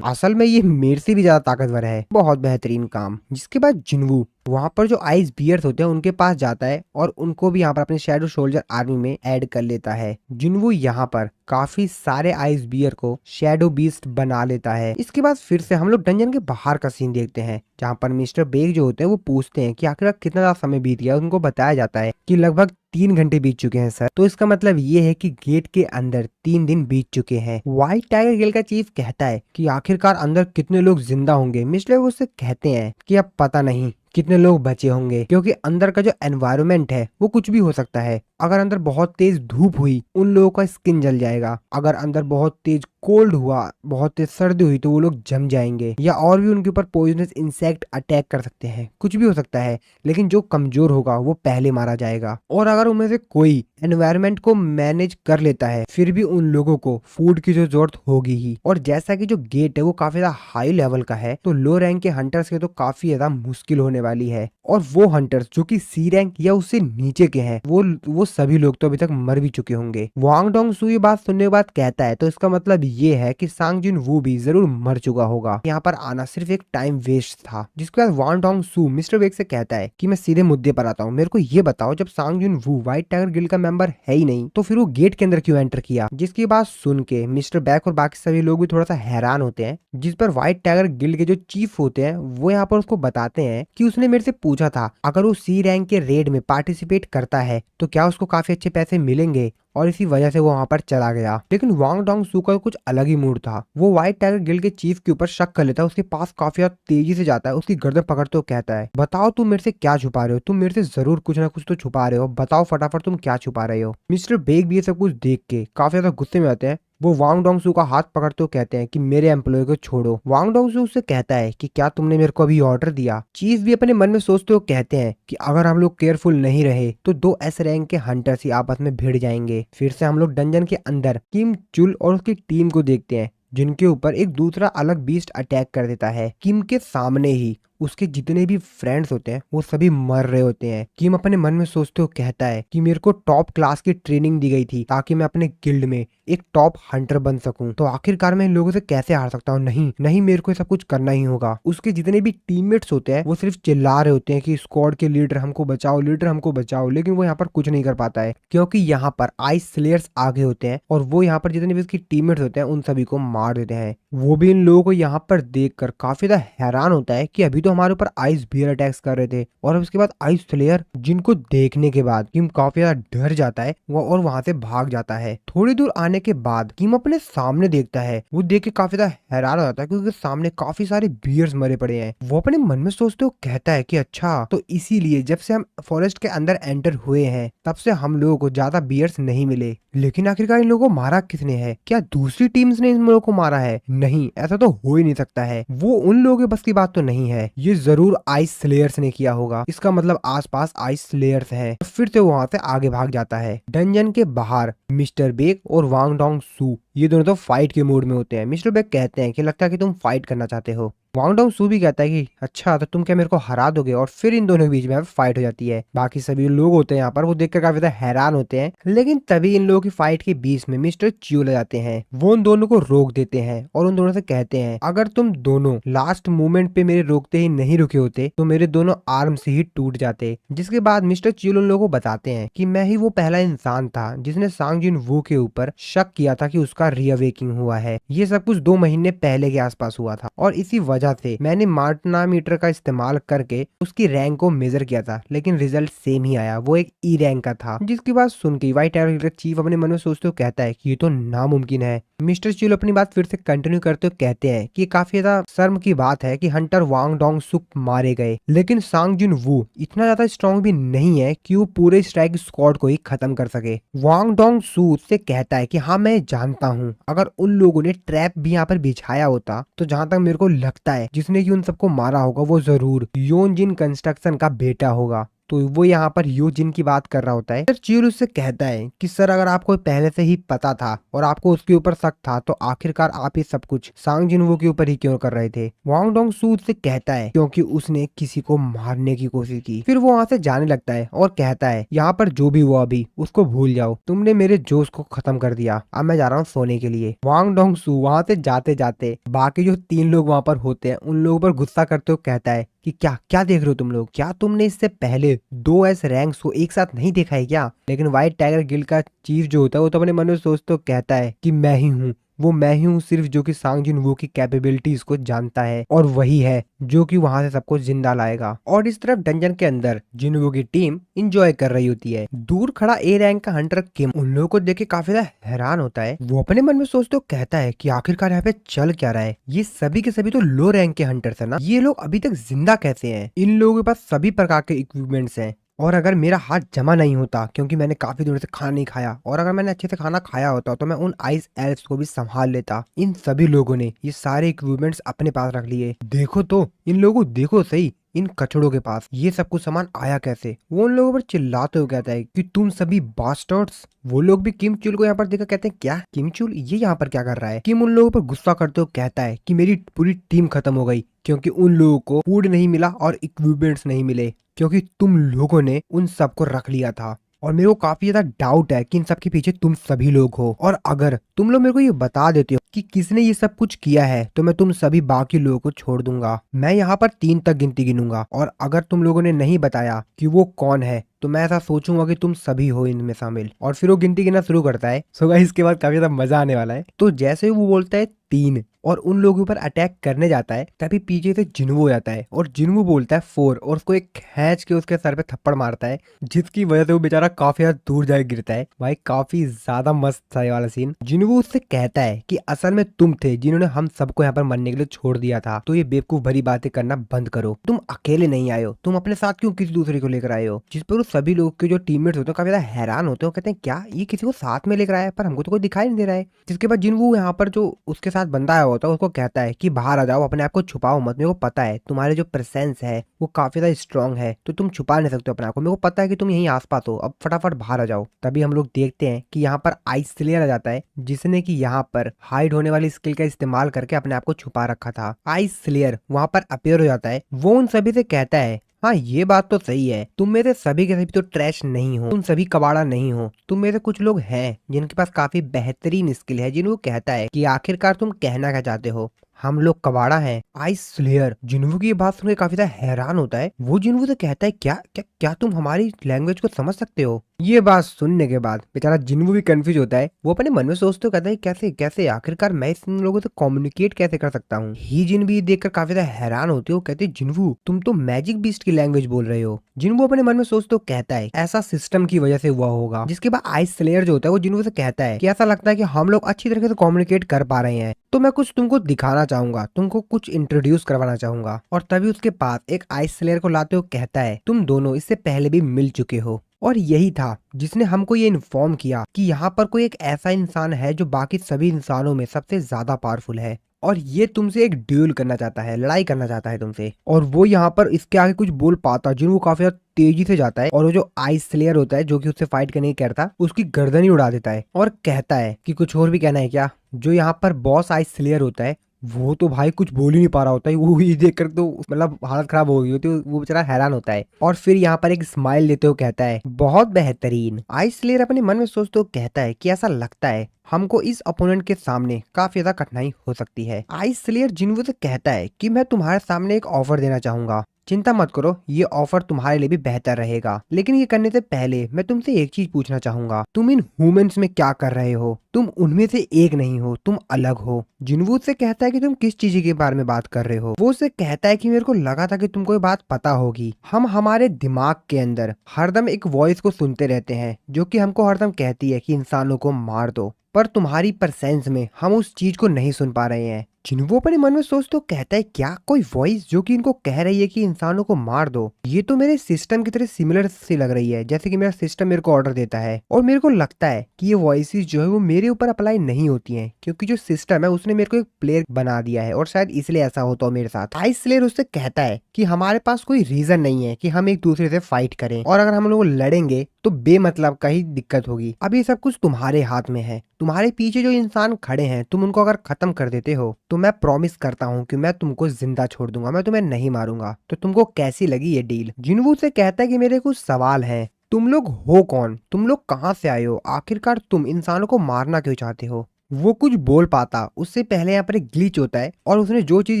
असल में ये मेरे से भी ज्यादा ताकतवर है, बहुत बेहतरीन काम। जिसके बाद जिनवू वहां पर जो आइस बियर्स होते हैं उनके पास जाता है और उनको भी यहाँ पर अपने शैडो सोल्जर आर्मी में ऐड कर लेता है। जिनवू यहाँ पर काफी सारे आइस बियर को शैडो बीस्ट बना लेता है। इसके बाद फिर से हम लोग डंजन के बाहर का सीन देखते हैं, जहाँ पर मिस्टर बेग जो होते हैं वो पूछते हैं कि आखिर कितना ज्यादा समय बीत गया। उनको बताया जाता है कि लगभग 3 घंटे बीत चुके हैं सर। तो इसका मतलब ये है कि गेट के अंदर 3 दिन बीत चुके हैं। व्हाइट टाइगर गिल का चीफ कहता है कि आखिरकार अंदर कितने लोग जिंदा होंगे। मिस्टर बेग उससे कहते हैं कि अब पता नहीं कितने लोग बचे होंगे, क्योंकि अंदर का जो एनवायरनमेंट है वो कुछ भी हो सकता है। अगर अंदर बहुत तेज धूप हुई उन लोगों का स्किन जल जाएगा, अगर अंदर बहुत तेज कोल्ड हुआ, बहुत तेज सर्दी हुई तो वो लोग जम जाएंगे, या और भी उनके ऊपर पॉइजनस इंसेक्ट अटैक कर सकते हैं। कुछ भी हो सकता है, लेकिन जो कमजोर होगा वो पहले मारा जाएगा। और अगर उनमें से कोई एनवायरनमेंट को मैनेज कर लेता है फिर भी उन लोगों को फूड की जो जरूरत होगी ही। और जैसा कि जो गेट है वो काफी ज्यादा हाई लेवल का है, तो लो रैंक के हंटर्स के तो काफी ज्यादा मुश्किल होने वाली है। और वो हंटर्स जो कि सी रैंक या उससे नीचे के हैं वो सभी लोग तो अभी तक मर भी चुके होंगे। वांग डोंग सू ये बात सुनने के बाद कहता है तो इसका मतलब ये है कि सांग जिन वू भी जरूर मर चुका होगा। यहाँ पर आना सिर्फ एक टाइम वेस्ट था। जिसके बाद वांग डोंग सू मिस्टर बेग से कहता है कि मैं सीधे मुद्दे पर आता हूँ, मेरे को ये बताओ जब सांग जिन वू व्हाइट टाइगर गिल्ड का मेंबर है ही नहीं तो फिर वो गेट के अंदर क्यों एंटर किया? जिसकी बात सुन के मिस्टर बैक और बाकी सभी लोग भी थोड़ा सा हैरान होते हैं। जिस पर व्हाइट टाइगर गिल्ड के जो चीफ होते हैं वो यहाँ पर उसको बताते हैं कि उसने मेरे से पूछा था अगर वो सी रैंक के रेड में पार्टिसिपेट करता है तो क्या उसको काफी अच्छे पैसे मिलेंगे, और इसी वजह से वो वहां पर चला गया। लेकिन वांग डोंग सू का कुछ अलग ही मूड था। वो व्हाइट टाइगर गिल्ड के चीफ के ऊपर शक कर लेता है, उसके पास काफी तेजी से जाता है, उसकी गर्दन पकड़ते हुए कहता है बताओ तुम मेरे से क्या छुपा रहे हो? तुम मेरे से जरूर कुछ ना कुछ तो छुपा रहे हो, बताओ फटाफट तुम क्या छुपा रहे हो। मिस्टर बेग भी ये सब कुछ देख के काफी ज्यादा गुस्से में आते हैं वो वांग डोंगसू का हाथ पकड़ते हुए कहते हैं कि मेरे एम्प्लॉय को छोड़ो। वांग डोंगसू उससे कहता है कि क्या तुमने मेरे को अभी ऑर्डर दिया। चीफ भी अपने मन में सोचते हुए कहते हैं कि अगर हम लोग केयरफुल नहीं रहे तो 2 एस रैंक के हंटर्स ही आपस में भिड़ जाएंगे। फिर से हम लोग डंजन के अंदर किम चुल और उसकी टीम को देखते हैं, जिनके ऊपर एक दूसरा अलग बीस्ट अटैक कर देता है। किम के सामने ही उसके जितने भी फ्रेंड्स होते हैं वो सभी मर रहे होते हैं। किम अपने मन में सोचते हुए कहता है कि मेरे को टॉप क्लास की ट्रेनिंग दी गई थी ताकि मैं अपने गिल्ड में एक टॉप हंटर बन सकूं, तो आखिरकार मैं इन लोगों से कैसे हार सकता हूँ। नहीं नहीं, मेरे को ये सब कुछ करना ही होगा। उसके जितने भी टीममेट्स होते हैं वो सिर्फ चिल्ला रहे होते हैं कि स्क्वाड के लीडर हमको बचाओ, लीडर हमको बचाओ, लेकिन वो यहाँ पर कुछ नहीं कर पाता है क्योंकि यहाँ पर आइस स्लेयर्स आगे होते हैं और वो यहाँ पर जितने भी उसकी टीममेट्स होते हैं उन सभी को मार देते हैं। वो भी इन लोगों को यहाँ पर देखकर काफी ज्यादा हैरान होता है कि अभी तो हमारे ऊपर आइस बियर अटैक्स कर रहे थे और उसके बाद आइस स्लेयर, जिनको देखने के बाद किम काफी ज्यादा डर जाता है और वहां से भाग जाता है। थोड़ी दूर आने के बाद किम अपने सामने देखता है। वो देख के काफी ज्यादा हैरान हो जाता है क्योंकि सामने काफी सारे बियर्स मरे पड़े हैं। वो अपने मन में सोचते हुए कहता है कि अच्छा, तो इसीलिए जब से हम फॉरेस्ट के अंदर एंटर हुए हैं तब से हम लोगों को ज्यादा बियर्स नहीं मिले। लेकिन आखिरकार इन लोगों को मारा किसने है? क्या दूसरी टीम्स ने इन लोगों को मारा है? नहीं, ऐसा तो हो ही नहीं सकता है। वो उन लोगों के बस की बात तो नहीं है। ये जरूर आइस स्लेयर्स ने किया होगा। इसका मतलब आसपास आइस स्लेयर्स हैं। फिर से वहां से आगे भाग जाता है। डंजन के बाहर मिस्टर बेक और वांग डोंग सू ये दोनों तो फाइट के मूड में होते हैं। मिस्टर बेक कहते हैं कि लगता है कि तुम फाइट करना चाहते हो। वांग डोंग सू भी कहता है कि अच्छा, तो तुम क्या मेरे को हरा दोगे? और फिर इन दोनों के बीच में फाइट हो जाती है। बाकी सभी लोग होते हैं यहाँ पर, वो देखकर काफी ज्यादा हैरान होते हैं। लेकिन तभी इन लोगों की फाइट के बीच में मिस्टर च्यू ले जाते हैं। वो उन दोनों को रोक देते हैं और उन दोनों से कहते हैं अगर तुम दोनों लास्ट मोमेंट पे मेरे रोकते ही नहीं रुके होते तो मेरे दोनों आर्म्स ही टूट जाते। जिसके बाद मिस्टर च्यू उन लोगों को बताते हैं कि मैं ही वो पहला इंसान था जिसने सांग जिन वू के ऊपर शक किया था कि उसका रीअवेकिंग हुआ है। ये सब कुछ 2 महीने पहले के आसपास हुआ था और इसी वजह से मैंने मार्टनामीटर का इस्तेमाल करके उसकी रैंक को मेजर किया था, लेकिन रिजल्ट सेम ही आया। वो एक ई रैंक का था। जिसकी बात सुन के व्हाइट टाइगर चीफ अपने मन में सोचते हुए कहता है कि ये तो नामुमकिन है। मिस्टर चिल अपनी बात फिर से कंटिन्यू करते हुए कहते हैं कि काफी ज्यादा शर्म की बात है कि हंटर वांग डोंग सुक मारे गए, लेकिन सांग जिन वू इतना ज्यादा स्ट्रॉन्ग भी नहीं है कि वो पूरे स्ट्राइक स्क्वाड को ही खत्म कर सके। वांग डोंग सू से कहता है कि हाँ, मैं जानता हूँ, अगर उन लोगों ने ट्रैप भी यहाँ पर बिछाया होता तो जहां तक मेरे को लगता है जिसने कि उन सबको मारा होगा वो जरूर योन जिन कंस्ट्रक्शन का बेटा होगा। तो वो यहाँ पर यो जिन की बात कर रहा होता है। सर चिल उससे कहता है कि सर, अगर आपको पहले से ही पता था और आपको उसके ऊपर शक था तो आखिरकार आप ये सब कुछ सांग जिनवो के ऊपर ही क्यों कर रहे थे? वांग डोंग सू उससे कहता है क्योंकि उसने किसी को मारने की कोशिश की। फिर वो वहाँ से जाने लगता है और कहता है यहाँ पर जो भी हुआ अभी उसको भूल जाओ, तुमने मेरे जोश को खत्म कर दिया, अब मैं जा रहा हूँ सोने के लिए। वांग डोंग सू वहाँ से जाते जाते बाकी जो 3 लोग वहाँ पर होते हैं उन लोगों पर गुस्सा करते हुए कहता है कि क्या क्या देख रहे हो तुम लोग? क्या तुमने इससे पहले 2 एस रैंक्स को एक साथ नहीं देखा है क्या? लेकिन व्हाइट टाइगर गिल्ड का चीफ जो होता है वो तो अपने मन में सोचते कहता है कि मैं ही हूँ, वो मैं ही हूँ सिर्फ जो कि सांग जिन वू की कैपेबिलिटीज को जानता है और वही है जो कि वहां से सबको जिंदा लाएगा। और इस तरफ डंजन के अंदर जिनवू की टीम एंजॉय कर रही होती है। दूर खड़ा ए रैंक का हंटर किम उन लोगों को देख के काफी ज्यादा हैरान होता है। वो अपने मन में सोचते कहता है कि आखिरकार यहाँ पे चल क्या रहा है? ये सभी के सभी तो लो रैंक के हंटर्स है ना, ये लोग अभी तक जिंदा कैसे हैं? इन लोगों के पास सभी प्रकार के इक्विपमेंट्स हैं और अगर मेरा हाथ जमा नहीं होता क्योंकि मैंने काफी दिनों से खाना नहीं खाया और अगर मैंने अच्छे से खाना खाया होता तो मैं उन आइस एल्फ्स को भी संभाल लेता। इन सभी लोगों ने ये सारे इक्विपमेंट्स अपने पास रख लिए। देखो तो इन लोगों को देखो सही, इन कचड़ों के पास ये सब कुछ सामान आया कैसे? वो उन लोगों पर चिल्लाते हुए कहता है कि तुम सभी बास्टर्ड्स। वो लोग भी किम चुल को यहाँ पर देखकर कहते हैं क्या किम चुल ये यहाँ पर क्या कर रहा है? किम उन लोगों पर गुस्सा करते हुए कहता है कि मेरी पूरी टीम खत्म हो गई क्योंकि उन लोगों को फूड नहीं मिला और इक्विपमेंट्स नहीं मिले क्योंकि तुम लोगों ने उन सबको रख लिया था। और मेरे को काफी ज्यादा डाउट है कि इन सब के पीछे तुम सभी लोग हो और अगर तुम लोग मेरे को ये बता देते हो कि किसने ये सब कुछ किया है तो मैं तुम सभी बाकी लोगों को छोड़ दूंगा। मैं यहाँ पर 3 तक गिनती गिनूंगा और अगर तुम लोगों ने नहीं बताया कि वो कौन है तो मैं ऐसा सोचूंगा कि तुम सभी हो इनमें शामिल। और फिर वो गिनती गिनना शुरू करता है। सो गाइस इसके बाद काफी ज्यादा मजा आने वाला है। तो जैसे वो बोलता है 3 और उन लोगों के ऊपर अटैक करने जाता है, तभी पीछे से जिन्वू आता है और जिन्वू बोलता है 4 और उसको एक खींच के उसके सर पे थप्पड़ मारता है, जिसकी वजह से वो बेचारा काफी ज्यादा दूर जाके गिरता है। भाई काफी ज्यादा मस्त था ये वाला सीन। जिन्वू उससे कहता है कि असल में तुम थे जिन्होंने हम सबको यहाँ पर मरने के लिए छोड़ दिया था, तो ये बेवकूफ भरी बातें करना बंद करो, तुम अकेले नहीं आए हो, तुम अपने साथ क्यों किसी दूसरे को लेकर आए हो। जिस पर वो सभी लोग के जो टीममेट्स होते हैं काफी ज्यादा हैरान होते हैं, कहते हैं क्या ये किसी को साथ में लेकर आया है, पर हमको तो कोई दिखाई नहीं दे रहा है। जिसके बाद जिन्वू यहाँ पर जो उसके साथ बंदा आया होता है उसको कहता है कि बाहर आ जाओ, अपने आप को छुपाओ मत, मेरे को पता है तुम्हारे जो प्रेजेंस है वो काफी ज्यादा स्ट्रांग है, तो तुम छुपा नहीं सकते अपने आप को, मेरे को पता है कि तुम यहीं आसपास हो, अब फटाफट बाहर आ जाओ। तभी हम लोग देखते हैं कि यहाँ पर आइस स्लेयर आ जाता है, जिसने कि यहाँ पर हाइड होने वाली स्किल का इस्तेमाल करके अपने आप को छुपा रखा था। आइस स्लेयर वहां पर अपीयर हो जाता है, वो उन सभी से कहता है हाँ ये बात तो सही है, तुम मेरे सभी के सभी तो ट्रैश नहीं हो, तुम सभी कबाड़ा नहीं हो, तुम मेरे कुछ लोग हैं जिनके पास काफी बेहतरीन स्किल है। जिन्हों कहता है कि आखिरकार तुम कहना क्या चाहते हो, हम लोग कबाड़ा हैं। आइस स्लेयर जिन्वू की ये बात सुनकर काफी ज्यादा हैरान होता है। वो जिन्वू से कहता है क्या क्या क्या तुम हमारी लैंग्वेज को समझ सकते हो। ये बात सुनने के बाद बेचारा जिन्वू भी कंफ्यूज होता है। वो अपने मन में सोचते हो, कहता है कैसे कैसे आखिरकार मैं इन लोगों से कम्युनिकेट कैसे कर सकता हूँ। ही जिन भी देखकर काफी ज्यादा हैरान होते हो, कहते जिन्वू तुम तो मैजिक बीस्ट की लैंग्वेज बोल रहे हो। जिन्वू अपने मन में सोचते हो, कहता है ऐसा सिस्टम की वजह से हुआ होगा। जिसके बाद आइस स्लेयर जो होता है वो जिन्वू से कहता है कि ऐसा लगता है कि हम लोग अच्छी तरीके से कम्युनिकेट कर पा रहे हैं, तो मैं कुछ तुमको दिखाना चाहूंगा, तुमको कुछ इंट्रोड्यूस करवाना चाहूंगा। और तभी उसके पास एक आइस स्लेयर को लाते हुए कहता है तुम दोनों इससे पहले भी मिल चुके हो। और यही था जिसने हमको ये इन्फॉर्म किया कि यहाँ पर कोई एक ऐसा इंसान है जो बाकी सभी इंसानों में सबसे ज्यादा पावरफुल है, और ये तुमसे एक ड्यूल करना चाहता है, लड़ाई करना चाहता है तुमसे। और वो यहाँ पर इसके आगे कुछ बोल पाता जिन्हों काफी ज्यादा तेजी से जाता है, और वो जो आइस स्लेयर होता है जो कि उससे फाइट करने की कहता, उसकी गर्दन ही उड़ा देता है और कहता है कि कुछ और भी कहना है क्या। जो यहाँ पर बॉस आइस स्लेयर होता है वो तो भाई कुछ बोल ही नहीं पा रहा होता है, वो ये देखकर तो मतलब हालत खराब हो गई होती है, वो बेचारा हैरान होता है। और फिर यहाँ पर एक स्माइल देते हुए कहता है बहुत बेहतरीन। आइस स्लेयर अपने मन में सोचते हुए कहता है कि ऐसा लगता है हमको इस अपोनेंट के सामने काफी ज्यादा कठिनाई हो सकती है। आइस स्लेयर जिन्वू से कहता है कि मैं तुम्हारे सामने एक ऑफर देना चाहूंगा, चिंता मत करो, ये ऑफर तुम्हारे लिए भी बेहतर रहेगा, लेकिन ये करने से पहले मैं तुमसे एक चीज पूछना चाहूंगा, तुम इन ह्यूमंस में क्या कर रहे हो, तुम उनमें से एक नहीं हो, तुम अलग हो। जिन्वू से कहता है कि तुम किस चीज के बारे में बात कर रहे हो। वो उससे कहता है कि मेरे को लगा था कि तुमको ये बात पता होगी, हम हमारे दिमाग के अंदर हरदम एक वॉइस को सुनते रहते हैं जो कि हमको हरदम कहती है कि इंसानों को मार दो, पर तुम्हारी प्रेजेंस में हम उस चीज को नहीं सुन पा रहे हैं। जिन्वू अपने मन में सोच तो कहता है क्या कोई वॉइस जो कि इनको कह रही है कि इंसानों को मार दो, ये तो मेरे सिस्टम की तरह सिमिलर सी लग रही है, जैसे कि मेरा सिस्टम मेरे को ऑर्डर देता है। और मेरे को लगता है कि ये वॉइसेस जो है वो मेरे ऊपर अप्लाई नहीं होती हैं, क्योंकि जो सिस्टम है उसने मेरे को एक प्लेयर बना दिया है, और शायद इसलिए ऐसा होता हो मेरे साथ। आइस स्लेयर उससे कहता है कि हमारे पास कोई रीजन नहीं है कि हम एक दूसरे से फाइट करें, और अगर हम लोग लड़ेंगे तो बेमतलब का ही दिक्कत होगी। अब ये सब कुछ तुम्हारे हाथ में है, तुम्हारे पीछे जो इंसान खड़े हैं तुम उनको अगर खत्म कर देते हो तो मैं प्रॉमिस करता हूँ कि मैं तुमको जिंदा छोड़ दूंगा, मैं तुम्हें नहीं मारूंगा। तो तुमको कैसी लगी ये डील। जिन्वू से कहता है कि मेरे कुछ सवाल हैं, तुम लोग हो कौन, तुम लोग कहाँ से आए हो, आखिरकार तुम इंसानों को मारना क्यों चाहते हो। वो कुछ बोल पाता उससे पहले यहाँ पर एक ग्लिच होता है, और उसने जो चीज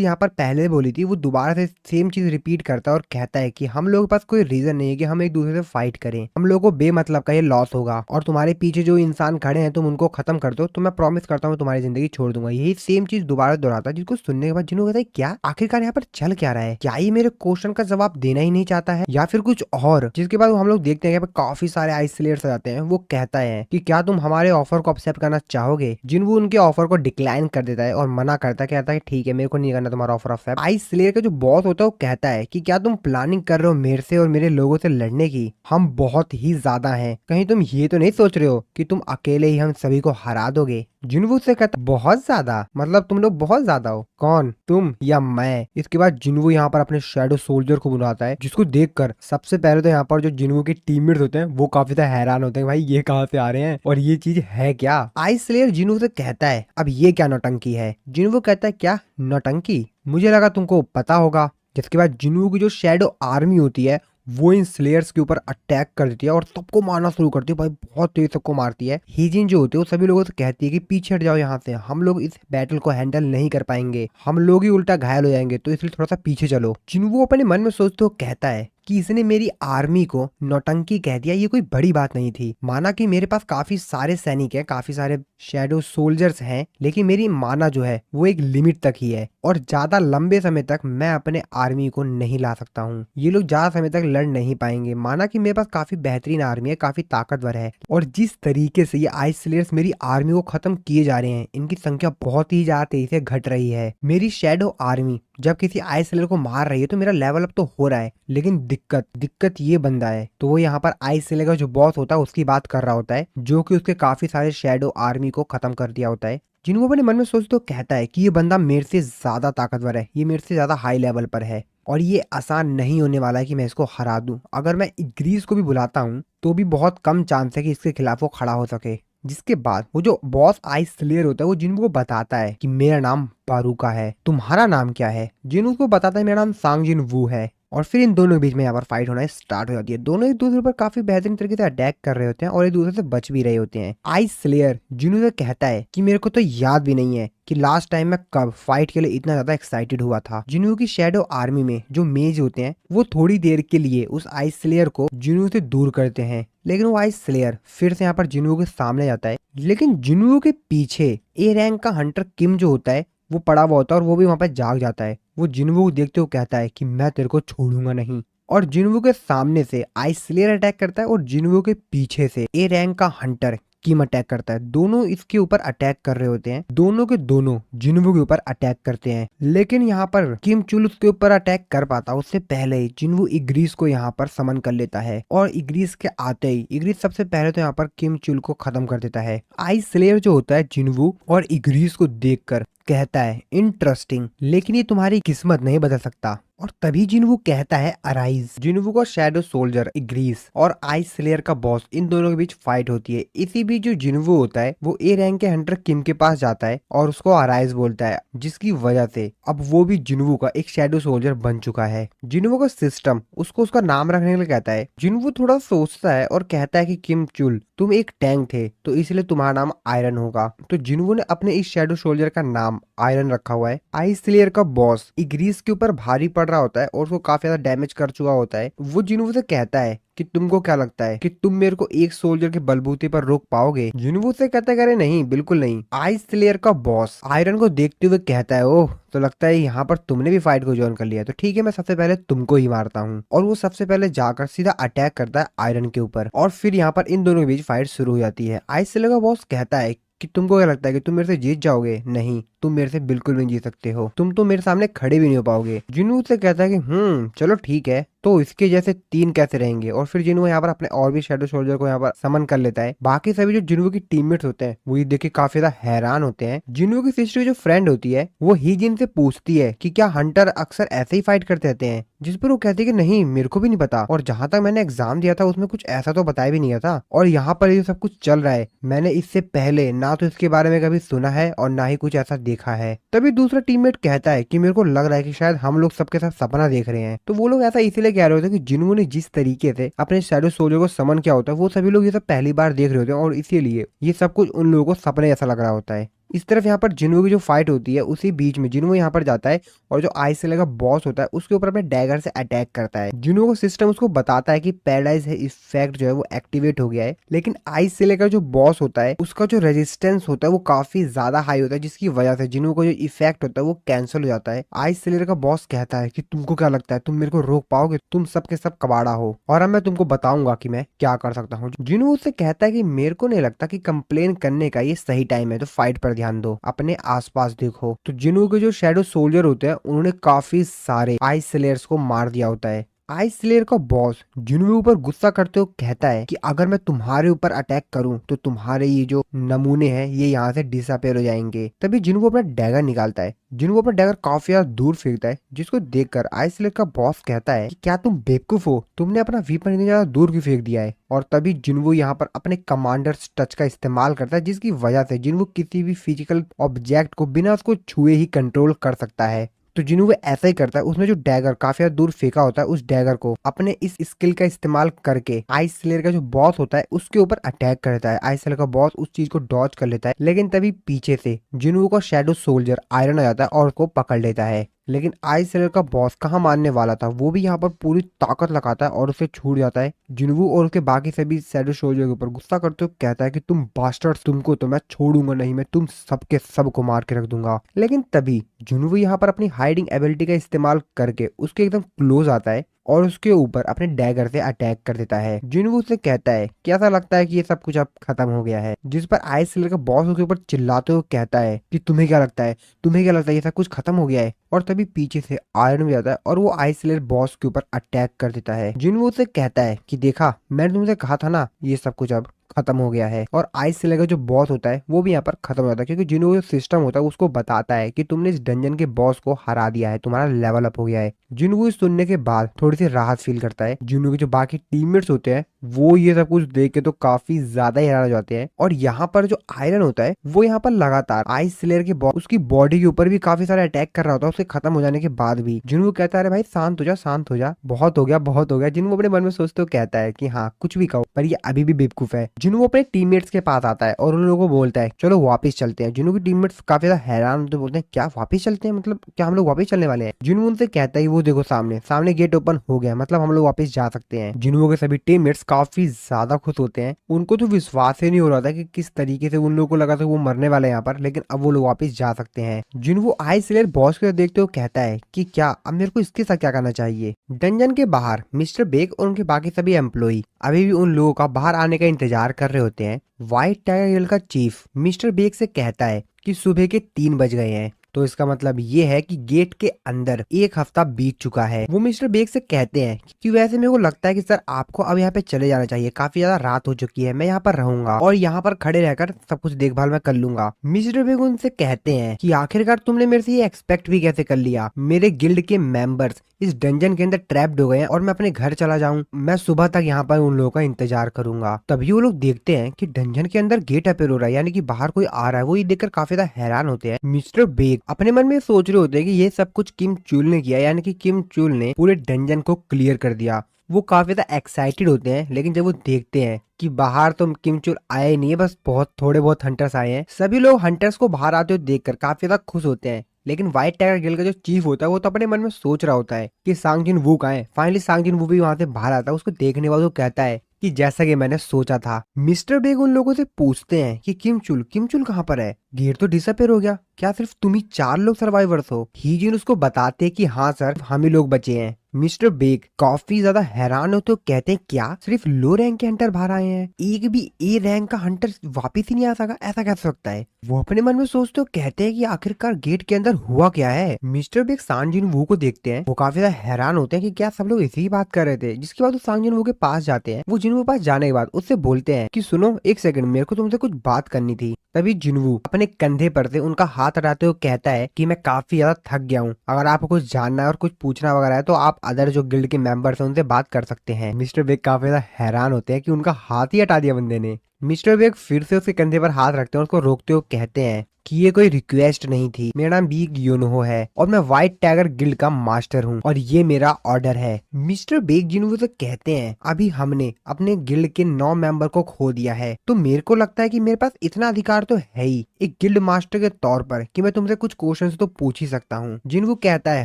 यहाँ पर पहले बोली थी वो दोबारा से सेम चीज रिपीट करता है और कहता है कि हम लोगों के पास कोई रीजन नहीं है कि हम एक दूसरे से फाइट करें, हम लोगों को बेमतलब का ये लॉस होगा, और तुम्हारे पीछे जो इंसान खड़े हैं तुम उनको खत्म कर दो तो मैं प्रॉमिस करता हूँ तुम्हारी जिंदगी छोड़ दूंगा। यही सेम चीज दोबारा दोहराता है, जिसको सुनने के बाद जिन्हों कहता है क्या आखिरकार यहाँ पर चल क्या रहा है, क्या ये मेरे क्वेश्चन का जवाब देना ही नहीं चाहता है या फिर कुछ और। जिसके बाद हम लोग देखते हैं यहाँ पे काफी सारे आइस स्लेयर्स आ जाते हैं। वो कहता है कि क्या तुम हमारे ऑफर को एक्सेप्ट करना चाहोगे। जिन्वू उनके ऑफर को डिक्लाइन कर देता है और मना करता है, कहता है ठीक है मेरे को नहीं करना तुम्हारा ऑफर एक्सेप्ट। आइस स्लेयर का जो बॉस होता है वो कहता है कि क्या तुम प्लानिंग कर रहे हो मेरे से और मेरे लोगों से लड़ने की, हम बहुत ही ज्यादा हैं, कहीं तुम ये तो नहीं सोच रहे हो कि तुम अकेले ही हम सभी को हरा दोगे। जिन्वू से कहता बहुत ज्यादा, मतलब तुम लोग बहुत ज्यादा हो, कौन तुम या मैं। इसके बाद जिन्वू यहाँ पर अपने शैडो सोल्जर को बुलाता है, जिसको देखकर सबसे पहले तो यहाँ पर जो जिन्वू के टीममेट्स होते हैं वो काफी ज्यादा हैरान होते हैं, भाई ये कहाँ से आ रहे हैं और ये चीज है क्या। आइस स्लेयर जिन्वू से कहता है अब ये क्या नौटंकी है। जिन्वू कहता है क्या नौटंकी, मुझे लगा तुमको पता होगा। जिसके बाद जिन्वू की जो शैडो आर्मी होती है वो इन स्लेयर्स के ऊपर अटैक कर देती है और सबको मारना शुरू करती है, भाई बहुत तेज सबको मारती है। हीजिन जो होती है वो सभी लोगों से कहती है कि पीछे हट जाओ यहाँ से, हम लोग इस बैटल को हैंडल नहीं कर पाएंगे, हम लोग ही उल्टा घायल हो जाएंगे, तो इसलिए थोड़ा सा पीछे चलो। जिन्वू अपने मन में सोचते हुए कहता है कि इसने मेरी आर्मी को नौटंकी कह दिया ये कोई बड़ी बात नहीं थी। माना कि मेरे पास काफी सारे सैनिक हैं, काफी सारे शैडो सोल्जर्स हैं, लेकिन मेरी माना जो है वो एक लिमिट तक ही है और ज्यादा लंबे समय तक मैं अपने आर्मी को नहीं ला सकता हूँ। ये लोग ज्यादा समय तक लड़ नहीं पाएंगे। माना कि मेरे पास काफी बेहतरीन आर्मी है, काफी ताकतवर है, और जिस तरीके से ये आइस स्लेयर्स मेरी आर्मी को खत्म किए जा रहे हैं, इनकी संख्या बहुत ही ज्यादा तेजी से घट रही है। मेरी शैडो आर्मी जब किसी आइस स्लेयर को मार रही है तो मेरा लेवल अप तो हो रहा है, लेकिन दिक्कत ये बंदा है। तो वो यहाँ पर आइस स्लेयर का जो बॉस होता है उसकी बात कर रहा होता है, जो कि उसके काफी सारे शैडो आर्मी को खत्म कर दिया होता है। जिनको अपने मन में सोच तो कहता है कि ये बंदा मेरे से ज्यादा ताकतवर है, ये मेरे से ज्यादा हाई लेवल पर है और ये आसान नहीं होने वाला है कि मैं इसको हरा दूं। अगर मैं ग्रीस को भी बुलाता हूँ तो भी बहुत कम चांस है कि इसके खिलाफ वो खड़ा हो सके। जिसके बाद वो जो बॉस आइस स्लेयर होता है वो जिनको बताता है कि मेरा नाम बारूका है, तुम्हारा नाम क्या है। जिन उसको बताता है मेरा नाम सांग जिन वू है। और फिर इन दोनों के बीच में यहाँ पर फाइट होना स्टार्ट हो जाती है। दोनों एक दूसरे पर काफी बेहतरीन तरीके से अटैक कर रहे होते हैं और एक दूसरे से बच भी रहे होते हैं। आइस स्लेयर जिन्हों से कहता है कि मेरे को तो याद भी नहीं है कि लास्ट टाइम मैं कब फाइट के लिए इतना ज्यादा एक्साइटेड हुआ था। जिन्हों की शैडो आर्मी में जो मेज होते हैं वो थोड़ी देर के लिए उस आइस स्लेयर को जिन्हों से दूर करते हैं, लेकिन वो आइस स्लेयर फिर से यहाँ पर जिन्हों के सामने जाता है। लेकिन जिन्हों के पीछे ए रैंक का हंटर किम जो होता है वो पड़ा हुआ होता है और वो भी वहां पर जाग जाता है। वो जिन्वू को देखते हुए कहता है कि मैं तेरे को छोड़ूंगा नहीं, और जिन्वू के सामने से आइस स्लेयर अटैक करता है और जिन्वू के पीछे से ए रैंक का हंटर किम अटैक करता है। दोनों इसके ऊपर अटैक कर रहे होते हैं, दोनों के दोनों जिन्वू के ऊपर अटैक करते हैं। लेकिन यहाँ पर किम चुल उसके ऊपर अटैक कर पाता उससे पहले ही जिन्वू इग्रीस को यहाँ पर समन कर लेता है और इग्रीस के आते ही इग्रीस सबसे पहले तो यहाँ पर किम चुल को खत्म कर देता है। आइस स्लेयर जो होता है जिन्वू और इग्रीस को देखकर कहता है इंटरेस्टिंग, लेकिन ये तुम्हारी किस्मत नहीं बदल सकता। और तभी जिन्वू कहता है अराइज। जिन्वू का शैडो सोल्जर इग्रीस और आइस स्लेयर का बॉस इन दोनों के बीच फाइट होती है। इसी बीच जो जिन्वू होता है वो ए रैंक के हंटर किम के पास जाता है और उसको अराइज बोलता है, जिसकी वजह से अब वो भी जिन्वू का एक शैडो सोल्जर बन चुका है। जिन्वू का सिस्टम उसको उसका नाम रखने के लिए कहता है। जिन्वू थोड़ा सोचता है और कहता है कि किम चुल तुम एक टैंक थे तो इसलिए तुम्हारा नाम आयरन होगा। तो जिन्वू ने अपने इस शैडो सोल्जर का नाम आयरन रखा हुआ है। आइस स्लेयर का बॉस इग्रीस के ऊपर भारी पड़ रहा होता है और उसको काफी ज्यादा डैमेज कर चुका होता है। वो जिन्वू से कहता है कि तुमको क्या लगता है कि तुम मेरे को एक सोल्जर के बलबूते पर रोक पाओगे। जिन्वू से कहता है नहीं बिल्कुल नहीं। आइस स्लेयर का बॉस आयरन को देखते हुए कहता है ओह तो लगता है यहाँ पर तुमने भी फाइट को ज्वाइन कर लिया, तो ठीक है मैं सबसे पहले तुमको ही मारता हूँ। और वो सबसे पहले जाकर सीधा अटैक करता है आयरन के ऊपर और फिर यहाँ पर इन दोनों के बीच फाइट शुरू हो जाती है। आइस स्लेयर का बॉस कहता है कि तुमको क्या लगता है कि तुम मेरे से जीत जाओगे? नहीं, तुम मेरे से बिल्कुल नहीं जीत सकते हो, तुम तो मेरे सामने खड़े भी नहीं हो पाओगे। जिन्नू से कहता है कि चलो ठीक है, तो इसके जैसे 3 कैसे रहेंगे। और फिर जिन्नू यहाँ पर अपने और भी शैडो सोल्जर को यहाँ पर समन कर लेता है। बाकी सभी जो जिन्नू की टीममेट्स होते हैं वो ये देख के काफी ज्यादा हैरान होते हैं। जिन्नू की सिस्टर जो फ्रेंड होती है वो ही जिन से पूछती है कि क्या हंटर अक्सर ऐसे ही फाइट करते रहते हैं, जिस पर वो कहती है कि नहीं मेरे को भी नहीं पता, और जहां तक मैंने एग्जाम दिया था उसमें कुछ ऐसा तो बताया भी नहीं था, और यहाँ पर ये सब कुछ चल रहा है मैंने इससे पहले ना तो इसके बारे में कभी सुना है और ना ही कुछ ऐसा देखा है। तभी दूसरा टीममेट कहता है कि मेरे को लग रहा है कि शायद हम लोग सबके साथ सपना देख रहे हैं। तो वो लोग ऐसा इसीलिए कह रहे होते हैं कि जिन्होंने ने जिस तरीके से अपने शैडो सोल्जर को समन किया होता है वो सभी लोग ये सब पहली बार देख रहे होते हैं और इसीलिए ये सब कुछ उन लोगों को सपने जैसा लग रहा होता है। इस तरफ यहाँ पर जिन्नू की जो फाइट होती है उसी बीच में जिन्नू यहाँ पर जाता है और जो आइस स्लेयर का बॉस होता है उसके ऊपर अपने डैगर से अटैक करता है। जिन्नू का सिस्टम उसको बताता है कि पैराडाइज इफेक्ट जो है वो एक्टिवेट हो गया है, लेकिन आइस स्लेयर का जो बॉस होता है उसका जो रेजिस्टेंस होता है वो काफी ज्यादा हाई होता है, जिसकी वजह से जिन्नू का जो इफेक्ट होता है वो कैंसिल हो जाता है। आइस स्लेयर का बॉस कहता है कि तुमको क्या लगता है तुम मेरे को रोक पाओगे? तुम सबके सब कबाड़ा हो और अब मैं तुमको बताऊंगा कि मैं क्या कर सकता हूँ। जिन्नू उससे कहता है कि मेरे को नहीं लगता कि कंप्लेन करने का ये सही टाइम है, तो फाइट पर ध्यान दो, अपने आसपास देखो। तो जिन्नू के जो शैडो सोल्जर होते हैं उन्होंने काफी सारे आइस स्लेयर्स को मार दिया होता है। आइस स्लेयर का बॉस जिन्नू ऊपर गुस्सा करते हुए कहता है कि अगर मैं तुम्हारे ऊपर अटैक करूं तो तुम्हारे ये जो नमूने हैं ये यहाँ से डिसअपेयर हो जाएंगे। तभी जिन्नू अपना डैगर निकालता है। जिन्नू अपना डैगर काफी ज्यादा दूर फेंकता है, जिसको देखकर आइस स्लेयर का बॉस कहता है कि क्या तुम बेवकूफ हो, तुमने अपना वीपन इतनी ज्यादा दूर क्यों फेंक दिया है। और तभी जिन्नू यहाँ पर अपने कमांडर्स टच का इस्तेमाल करता है, जिसकी वजह से जिन्नू किसी भी फिजिकल ऑब्जेक्ट को बिना उसको छुए ही कंट्रोल कर सकता है। तो जिन्नू वो ऐसा ही करता है, उसने जो डैगर काफी दूर फेंका होता है उस डैगर को अपने इस स्किल का इस्तेमाल करके आइस स्लेयर का जो बॉस होता है उसके ऊपर अटैक करता है। आइस स्लेयर का बॉस उस चीज को डॉज कर लेता है, लेकिन तभी पीछे से जिन्नू का शैडो सोल्जर आयरन आ जाता है और उसको पकड़ लेता है। लेकिन आइस सेलर का बॉस कहाँ मानने वाला था, वो भी यहाँ पर पूरी ताकत लगाता है और उसे छूट जाता है। जिनवू और उसके बाकी सभी शैडो सोल्जर के ऊपर गुस्सा करते हुए कहता है कि तुम बास्टर्ड्स, तुमको तो मैं छोड़ूंगा नहीं, मैं तुम सबके सबको मार के रख दूंगा। लेकिन तभी जिनवू यहाँ पर अपनी हाइडिंग एबिलिटी का इस्तेमाल करके उसके एकदम क्लोज आता है और उसके ऊपर अपने डैगर से अटैक कर देता है। जिनवू उससे कहता है कि ऐसा लगता है कि ये सब कुछ अब खत्म हो गया है, जिस पर आइस सेलर का बॉस उसके ऊपर चिल्लाते हुए कहता है कि तुम्हें क्या लगता है, तुम्हें क्या लगता है ये सब कुछ खत्म हो गया है। और तभी पीछे से आयरन भी आता है और वो आइस सेलर बॉस के ऊपर अटैक कर देता है। जिनवू उससे कहता है कि देखा, मैंने तुमसे कहा था ना ये सब कुछ अब खत्म हो गया है। और आइस सेलर का जो बॉस होता है वो भी यहाँ पर खत्म हो जाता है, क्योंकि जिन्हों जो सिस्टम होता है उसको बताता है कि तुमने इस डंजन के बॉस को हरा दिया है, तुम्हारा लेवल अप हो गया है। जिन्हों इस सुनने के बाद थोड़ी सी राहत फील करता है। जिन्हों के जो बाकी टीममेट्स होते हैं वो ये सब कुछ देख के तो काफी ज्यादा हैरान हो जाते हैं। और यहाँ पर जो आयरन होता है वो यहाँ पर लगातार आइस सेलर के बॉस उसकी बॉडी के ऊपर भी काफी सारा अटैक कर रहा होता है उसके खत्म हो जाने के बाद भी। जिन्हों कहता है अरे भाई शांत हो जा, शांत हो जा, बहुत हो गया, बहुत हो गया। जिन्हों अपने मन में सोचते हो कहता है कि हाँ कुछ भी कहो पर ये अभी भी बेवकूफ है। जिन्हों अपने टीममेट्स के पास आता है और उन लोगों को बोलता है चलो वापस चलते हैं। जिन्हों की टीममेट्स काफी ज्यादा हैरान होते बोलते हैं क्या वापस चलते हैं, मतलब क्या हम लोग वापस चलने वाले हैं। जिन्हों उनसे कहता है वो देखो सामने सामने गेट ओपन हो गया, मतलब हम लोग वापस जा सकते हैं। जिन्हों के सभी टीममेट्स काफी ज्यादा खुश होते हैं, उनको तो विश्वास ही नहीं हो रहा था कि किस तरीके से उन लोगों को लगा था वो मरने वाले हैं यहाँ पर, लेकिन अब वो लोग वापस जा सकते हैं। जिन्हों आइस सेलर बॉस को देखते हुए कहता है कि क्या अब मेरे को इसके साथ क्या करना चाहिए। डंजन के बाहर मिस्टर बेग और उनके बाकी सभी एम्प्लॉई अभी भी उन लोगों का बाहर आने का इंतजार कर रहे होते हैं। व्हाइट टाइगर हिल का चीफ मिस्टर बेग से कहता है कि सुबह के 3 बज गए हैं, तो इसका मतलब ये है कि गेट के अंदर 1 हफ्ता बीत चुका है। वो मिस्टर बेग से कहते हैं कि वैसे मेरे को लगता है कि सर आपको अब यहाँ पे चले जाना चाहिए, काफी ज्यादा रात हो चुकी है, मैं यहाँ पर रहूंगा और यहाँ पर खड़े रहकर सब कुछ देखभाल मैं कर लूंगा। मिस्टर बेग उनसे कहते हैं कि आखिरकार तुमने मेरे से ये एक्सपेक्ट भी कैसे कर लिया, मेरे गिल्ड के मेंबर्स इस डंजन के अंदर ट्रैप्ड हो गए हैं और मैं अपने घर चला जाऊं, मैं सुबह तक यहाँ पर उन लोगों का इंतजार करूंगा। तभी वो लोग देखते हैं कि डंजन के अंदर गेट अपेयर हो रहा है, यानी कि बाहर कोई आ रहा है। वो ये देखकर काफी ज्यादा हैरान होते हैं। मिस्टर बेग अपने मन में सोच रहे होते हैं कि ये सब कुछ किम चुल ने किया, यानी कि किम चुल ने पूरे डंजन को क्लियर कर दिया। वो काफी ज्यादा एक्साइटेड होते हैं, लेकिन जब वो देखते हैं कि बाहर तो किम चुल आया ही नहीं है, बस थोड़े बहुत हंटर्स आए हैं। सभी लोग हंटर्स को बाहर आते हुए देखकर काफी ज्यादा खुश होते हैं, लेकिन व्हाइट टाइगर गिल्ड का जो चीफ होता है वो तो अपने मन में सोच रहा होता है कि सांग जिन वू कहाँ है। फाइनली सांग जिन वू भी वहां से बाहर आता है। उसको देखने बाद वो कहता है कि जैसा कि मैंने सोचा था। मिस्टर बेग उन लोगों से पूछते हैं कि किम चुल कहाँ पर है, गेट तो डिसअपेयर हो गया, क्या सिर्फ तुम ही 4 लोग सर्वाइवर्स हो। हीजिन उसको बताते हैं कि हाँ सर हम ही लोग बचे हैं। मिस्टर बेग काफी ज्यादा हैरान होते, तो कहते हैं क्या सिर्फ लो रैंक के हंटर बाहर आए हैं, एक भी ए रैंक का हंटर वापिस ही नहीं आ सका, ऐसा कैसे सकता है। वो अपने मन में सोचते हो कहते हैं कि आखिरकार गेट के अंदर हुआ क्या है। मिस्टर बेग सांग जिन वू को देखते हैं, वो काफी ज्यादा हैरान होते हैं कि क्या सब लोग इसी बात कर रहे थे। जिसके बाद वो सांग जिन वू के पास जाते हैं। वो जिनवू के पास जाने के बाद उससे बोलते हैं कि सुनो एक सेकंड, मेरे को तुमसे कुछ बात करनी थी। तभी जिनवू अपने कंधे पर से उनका हाथ हटाते हुए कहता है कि मैं काफी ज्यादा थक गया हूँ, अगर आपको कुछ जानना है और कुछ पूछना वगैरह है तो आप अदर जो गिल्ड के मेंबर्स हैं उनसे बात कर सकते हैं। मिस्टर बेग काफी ज्यादा हैरान होते हैं कि उनका हाथ ही हटा दिया बंदे ने। मिस्टर बेग फिर से उसके कंधे पर हाथ रखते हैं और उसको रोकते हुए कहते हैं कि ये कोई रिक्वेस्ट नहीं थी, मेरा नाम बीग योनहो है और मैं व्हाइट टाइगर गिल्ड का मास्टर हूँ और ये मेरा ऑर्डर है। मिस्टर बेग जिन्हों से कहते हैं अभी हमने अपने गिल्ड के 9 मेंबर को खो दिया है, तो मेरे को लगता है कि मेरे पास इतना अधिकार तो है ही एक गिल्ड मास्टर के तौर पर कि मैं तुमसे कुछ क्वेश्चंस तो पूछ ही सकता हूँ। जिन्हों कहता है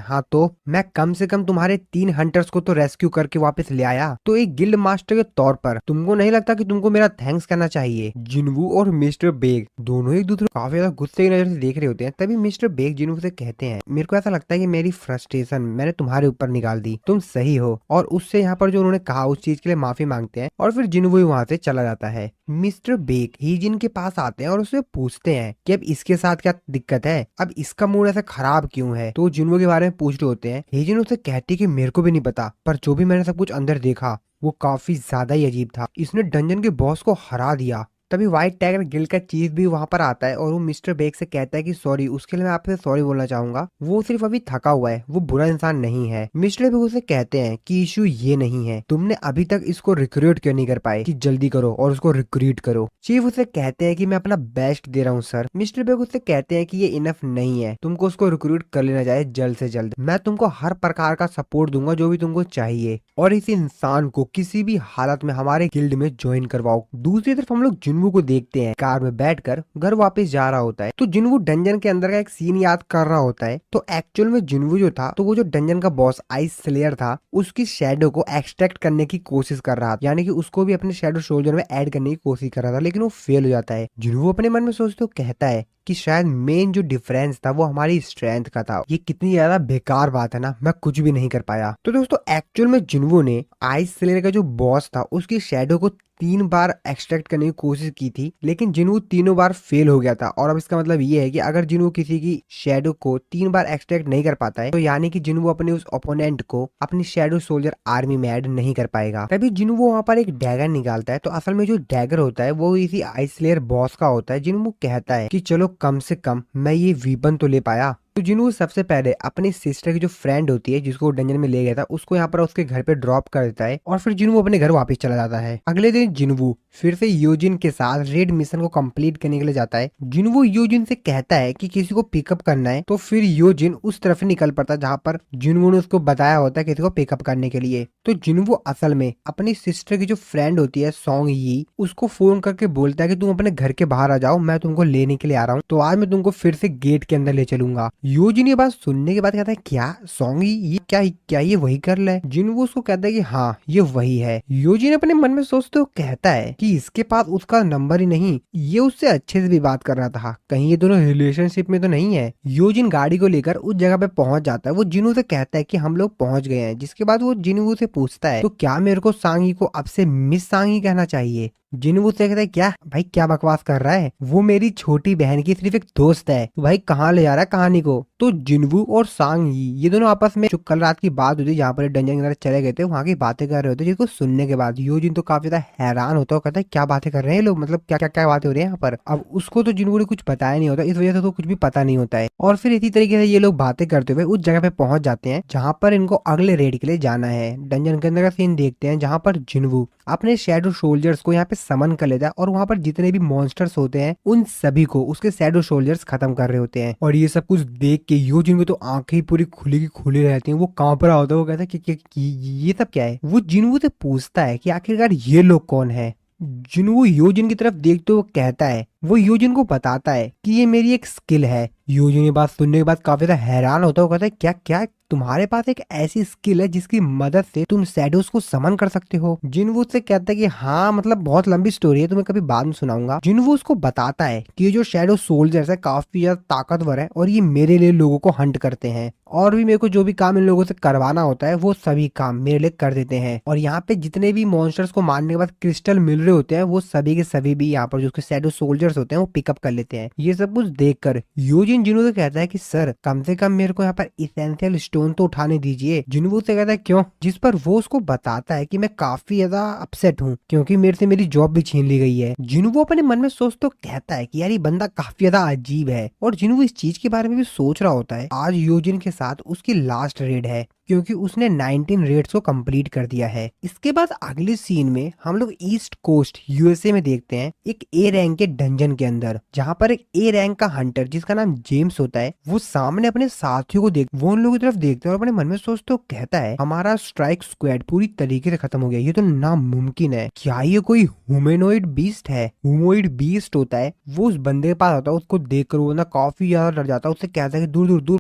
हाँ, तो मैं कम से कम तुम्हारे 3 हंटर्स को तो रेस्क्यू करके वापस ले आया, तो एक गिल्ड मास्टर के तौर पर तुमको नहीं लगता कि तुमको मेरा थैंक्स करना चाहिए। जिन्वू और मिस्टर बेग दोनों एक दूसरे को काफी ज्यादा गुस्से की नजर से देख रहे होते हैं। तभी मिस्टर बेग जिन्वू से कहते हैं मेरे को ऐसा लगता है कि मेरी फ्रस्ट्रेशन मैंने तुम्हारे ऊपर निकाल दी, तुम सही हो। और उससे यहाँ पर जो उन्होंने कहा उस चीज के लिए माफी मांगते हैं और फिर जिन्वू वहां से चला जाता है। मिस्टर बेग हीजिन के पास आते हैं और उससे पूछते हैं कि अब इसके साथ क्या दिक्कत है, अब इसका मूड ऐसा खराब क्यों है। तो जिन्वू के बारे में पूछ रहे होते हैं। हीजिन उससे कहती है कि मेरे को भी नहीं पता, पर जो भी मैंने सब कुछ अंदर देखा वो काफी ज्यादा ही अजीब था, इसने डंजन के बॉस को हरा दिया। तभी व्हाइट टाइगर गिल्ड का चीफ भी वहां पर आता है और वो मिस्टर बेग से कहता है कि सॉरी, उसके लिए मैं आपसे सॉरी बोलना चाहूंगा, वो सिर्फ अभी थका हुआ है, वो बुरा इंसान नहीं है। मिस्टर बेग उसे कहते हैं कि इशू ये नहीं है, तुमने अभी तक इसको रिक्रूट क्यों नहीं कर पाए, कि जल्दी करो और उसको रिक्रूट करो। चीफ उसे कहते हैं कि मैं अपना बेस्ट दे रहा हूँ सर। मिस्टर बेग उससे कहते हैं कि ये इनफ नहीं है, तुमको उसको रिक्रूट कर लेना चाहिए जल्द से जल्द, मैं तुमको हर प्रकार का सपोर्ट दूंगा जो भी तुमको चाहिए, और इस इंसान को किसी भी हालत में हमारे गिल्ड में ज्वाइन करवाओ। दूसरी तरफ हम लोग जिन्वू को देखते हैं कार में बैठकर घर वापस जा रहा होता है। तो जिन्वू डंजन के अंदर का एक सीन याद कर रहा होता है। तो एक्चुअल में जिन्वू जो था, तो वो जो डंजन का बॉस आइस स्लेयर था, उसकी शैडो को एक्सट्रैक्ट करने की कोशिश कर रहा था, यानी कि उसको भी अपने शैडो सोल्जर में ऐड करने की कोशिश कर रहा था, लेकिन वो फेल हो जाता है। जिन्वू अपने मन में सोचते कहता है कि शायद मेन जो डिफरेंस था वो हमारी स्ट्रेंथ का था। ये कितनी ज्यादा बेकार बात है ना, मैं कुछ भी नहीं कर पाया। तो दोस्तों एक्चुअल में जिन्वू ने आइस स्लेयर का जो बॉस था उसकी शैडो को 3 बार एक्सट्रैक्ट करने की कोशिश की थी, लेकिन जिन्वू तीनों बार फेल हो गया था। और अब इसका मतलब ये है कि अगर जिन्वू किसी की शैडो को 3 बार एक्सट्रैक्ट नहीं कर पाता है, तो यानी कि जिन्वू अपने उस ओपोनेंट को अपनी शैडो सोल्जर आर्मी में ऐड नहीं कर पाएगा। तभी जिन्वू वहां पर एक डैगर निकालता है। तो असल में जो डैगर होता है वो इसी आइस स्लेयर बॉस का होता है। जिन्वू कहता है कि चलो कम से कम मैं ये वीपन तो ले पाया। तो जिन्वू सबसे पहले अपनी सिस्टर की जो फ्रेंड होती है, जिसको डंजन में ले गया था, उसको यहाँ पर उसके घर पे ड्रॉप कर देता है और फिर जिन्वू अपने घर वापस चला जाता है। अगले दिन जिन्वू फिर से योजिन के साथ रेड मिशन को कंप्लीट करने के लिए जाता है। जिन्वू योजिन से कहता है कि किसी को पिकअप करना है, तो फिर योजिन उस तरफ निकल पड़ता है जहाँ पर जिन्वू ने उसको बताया होता है किसी को पिकअप करने के लिए। तो जिन्वू असल में अपनी सिस्टर की जो फ्रेंड होती है सॉन्ग यी, उसको फोन करके बोलता है कि तुम अपने घर के बाहर आ जाओ, मैं तुमको लेने के लिए आ रहा हूँ, तो आज मैं तुमको फिर से गेट के अंदर ले चलूंगा। योजिन ये बात सुनने के बाद कहता है क्या सॉन्ग ये क्या ये वही गर्ल है? जिन्वू उसको कहता है कि हाँ ये वही है। योजिन अपने मन में सोचते हुए कहता है कि इसके पास उसका नंबर ही नहीं, ये उससे अच्छे से भी बात कर रहा था, कहीं ये दोनों रिलेशनशिप में तो नहीं है। योजिन गाड़ी को लेकर उस जगह पे पहुंच जाता है। वो जिन्वू से कहता है कि हम लोग पहुंच गए हैं, जिसके बाद वो जिन्वू से पूछता है तो क्या मेरे को सांगी को अब से मिस सांगी कहना चाहिए? जिन्वू से कहता है क्या भाई क्या बकवास कर रहा है, वो मेरी छोटी बहन की सिर्फ एक दोस्त है, तो भाई कहाँ ले जा रहा है कहानी को? तो जिन्वू और सांग ये दोनों आपस में जो कल रात की बात हुई थी जहाँ पर डंजन के अंदर चले गए थे, वहाँ की बातें कर रहे होते, जिसको सुनने के बाद योजिन तो काफी ज्यादा हैरान होता है। कहता है क्या बातें कर रहे हैं लोग, मतलब क्या क्या क्या बातें हो रही है यहाँ पर? अब उसको तो जिन्वू ने कुछ बताया नहीं होता, इस वजह से तो कुछ भी पता नहीं होता है। और फिर इसी तरीके से ये लोग बातें करते हुए उस जगह पे पहुंच जाते हैं जहाँ पर इनको अगले रेड के लिए जाना है। डंजन के अंदर का सीन देखते हैं जहाँ पर जिन्वू अपने शैडो सोल्जर्स को यहाँ पे समन कर लेता है और वहाँ पर जितने भी मॉन्स्टर्स होते हैं उन सभी को उसके शैडो सोल्जर्स खत्म कर रहे होते हैं। और ये सब कुछ देख के योजिन को तो आंखें पूरी खुली की खुली रहती हैं, वो कांप रहा होता है। वो कहता है कि ये सब क्या है? वो जिन्वू से पूछता है कि आखिरकार ये लोग कौन है। जिन्वू योजिन की तरफ देखते हुए कहता है, वो योजिन को बताता है कि ये मेरी एक स्किल है। योजिन ये बात सुनने के बाद काफी ज्यादा हैरान होता है। वो कहता है क्या क्या तुम्हारे पास एक ऐसी स्किल है जिसकी मदद से तुम शैडोज को समन कर सकते हो? जिन्वू उससे कहता है कि हाँ मतलब बहुत लंबी स्टोरी है, तुम्हें कभी बाद में सुनाऊंगा। जिन्वू उसको बताता है कि ये जो शैडो सोल्जर्स है काफी ज्यादा ताकतवर है और ये मेरे लिए लोगों को हंट करते हैं, और भी मेरे को जो भी काम इन लोगों से करवाना होता है वो सभी काम मेरे लिए कर देते हैं। और यहाँ पे जितने भी मॉन्स्टर्स को मारने के बाद क्रिस्टल मिल रहे होते हैं वो सभी के सभी भी यहाँ पर जो शैडो सोल्जर्स होते हैं वो पिकअप कर लेते हैं। ये सब कुछ देखकर योजिन जिन्वू से कहता है कि सर कम से कम मेरे को यहाँ पर इसेंशियल स्टोन तो उठाने दीजिए। जिन्वू से कहता है क्यों? जिस पर वो उसको बताता है कि मैं काफी ज्यादा अपसेट हूँ क्योंकि मेरे से मेरी जॉब भी छीन ली गई है। जिन्वू अपने मन में सोच तो कहता है कि यार ये बंदा काफी ज्यादा अजीब है, और जिन्वू इस चीज के बारे में भी सोच रहा होता है आज योजिन के साथ उसकी लास्ट रेड है क्योंकि उसने 19 रेड्स को कंप्लीट कर दिया है। इसके बाद अगले सीन में हम लोग ईस्ट कोस्ट यूएसए में देखते हैं एक ए रैंक के डंजन के अंदर, जहाँ पर एक ए रैंक का हंटर जिसका नाम जेम्स होता है वो सामने अपने साथियों को वो उन लोगों की तरफ देखते हैं और अपने मन में सोचते कहता है हमारा स्ट्राइक स्क्वाड पूरी तरीके से खत्म हो गया, ये तो नामुमकिन है। क्या ये कोई ह्यूमनॉइड बीस्ट है? ह्यूमनॉइड बीस्ट होता है वो उस बंदे के पास आता है, उसको देखकर वो ना काफी ज्यादा डर जाता है। उससे कहता है कि दूर दूर दूर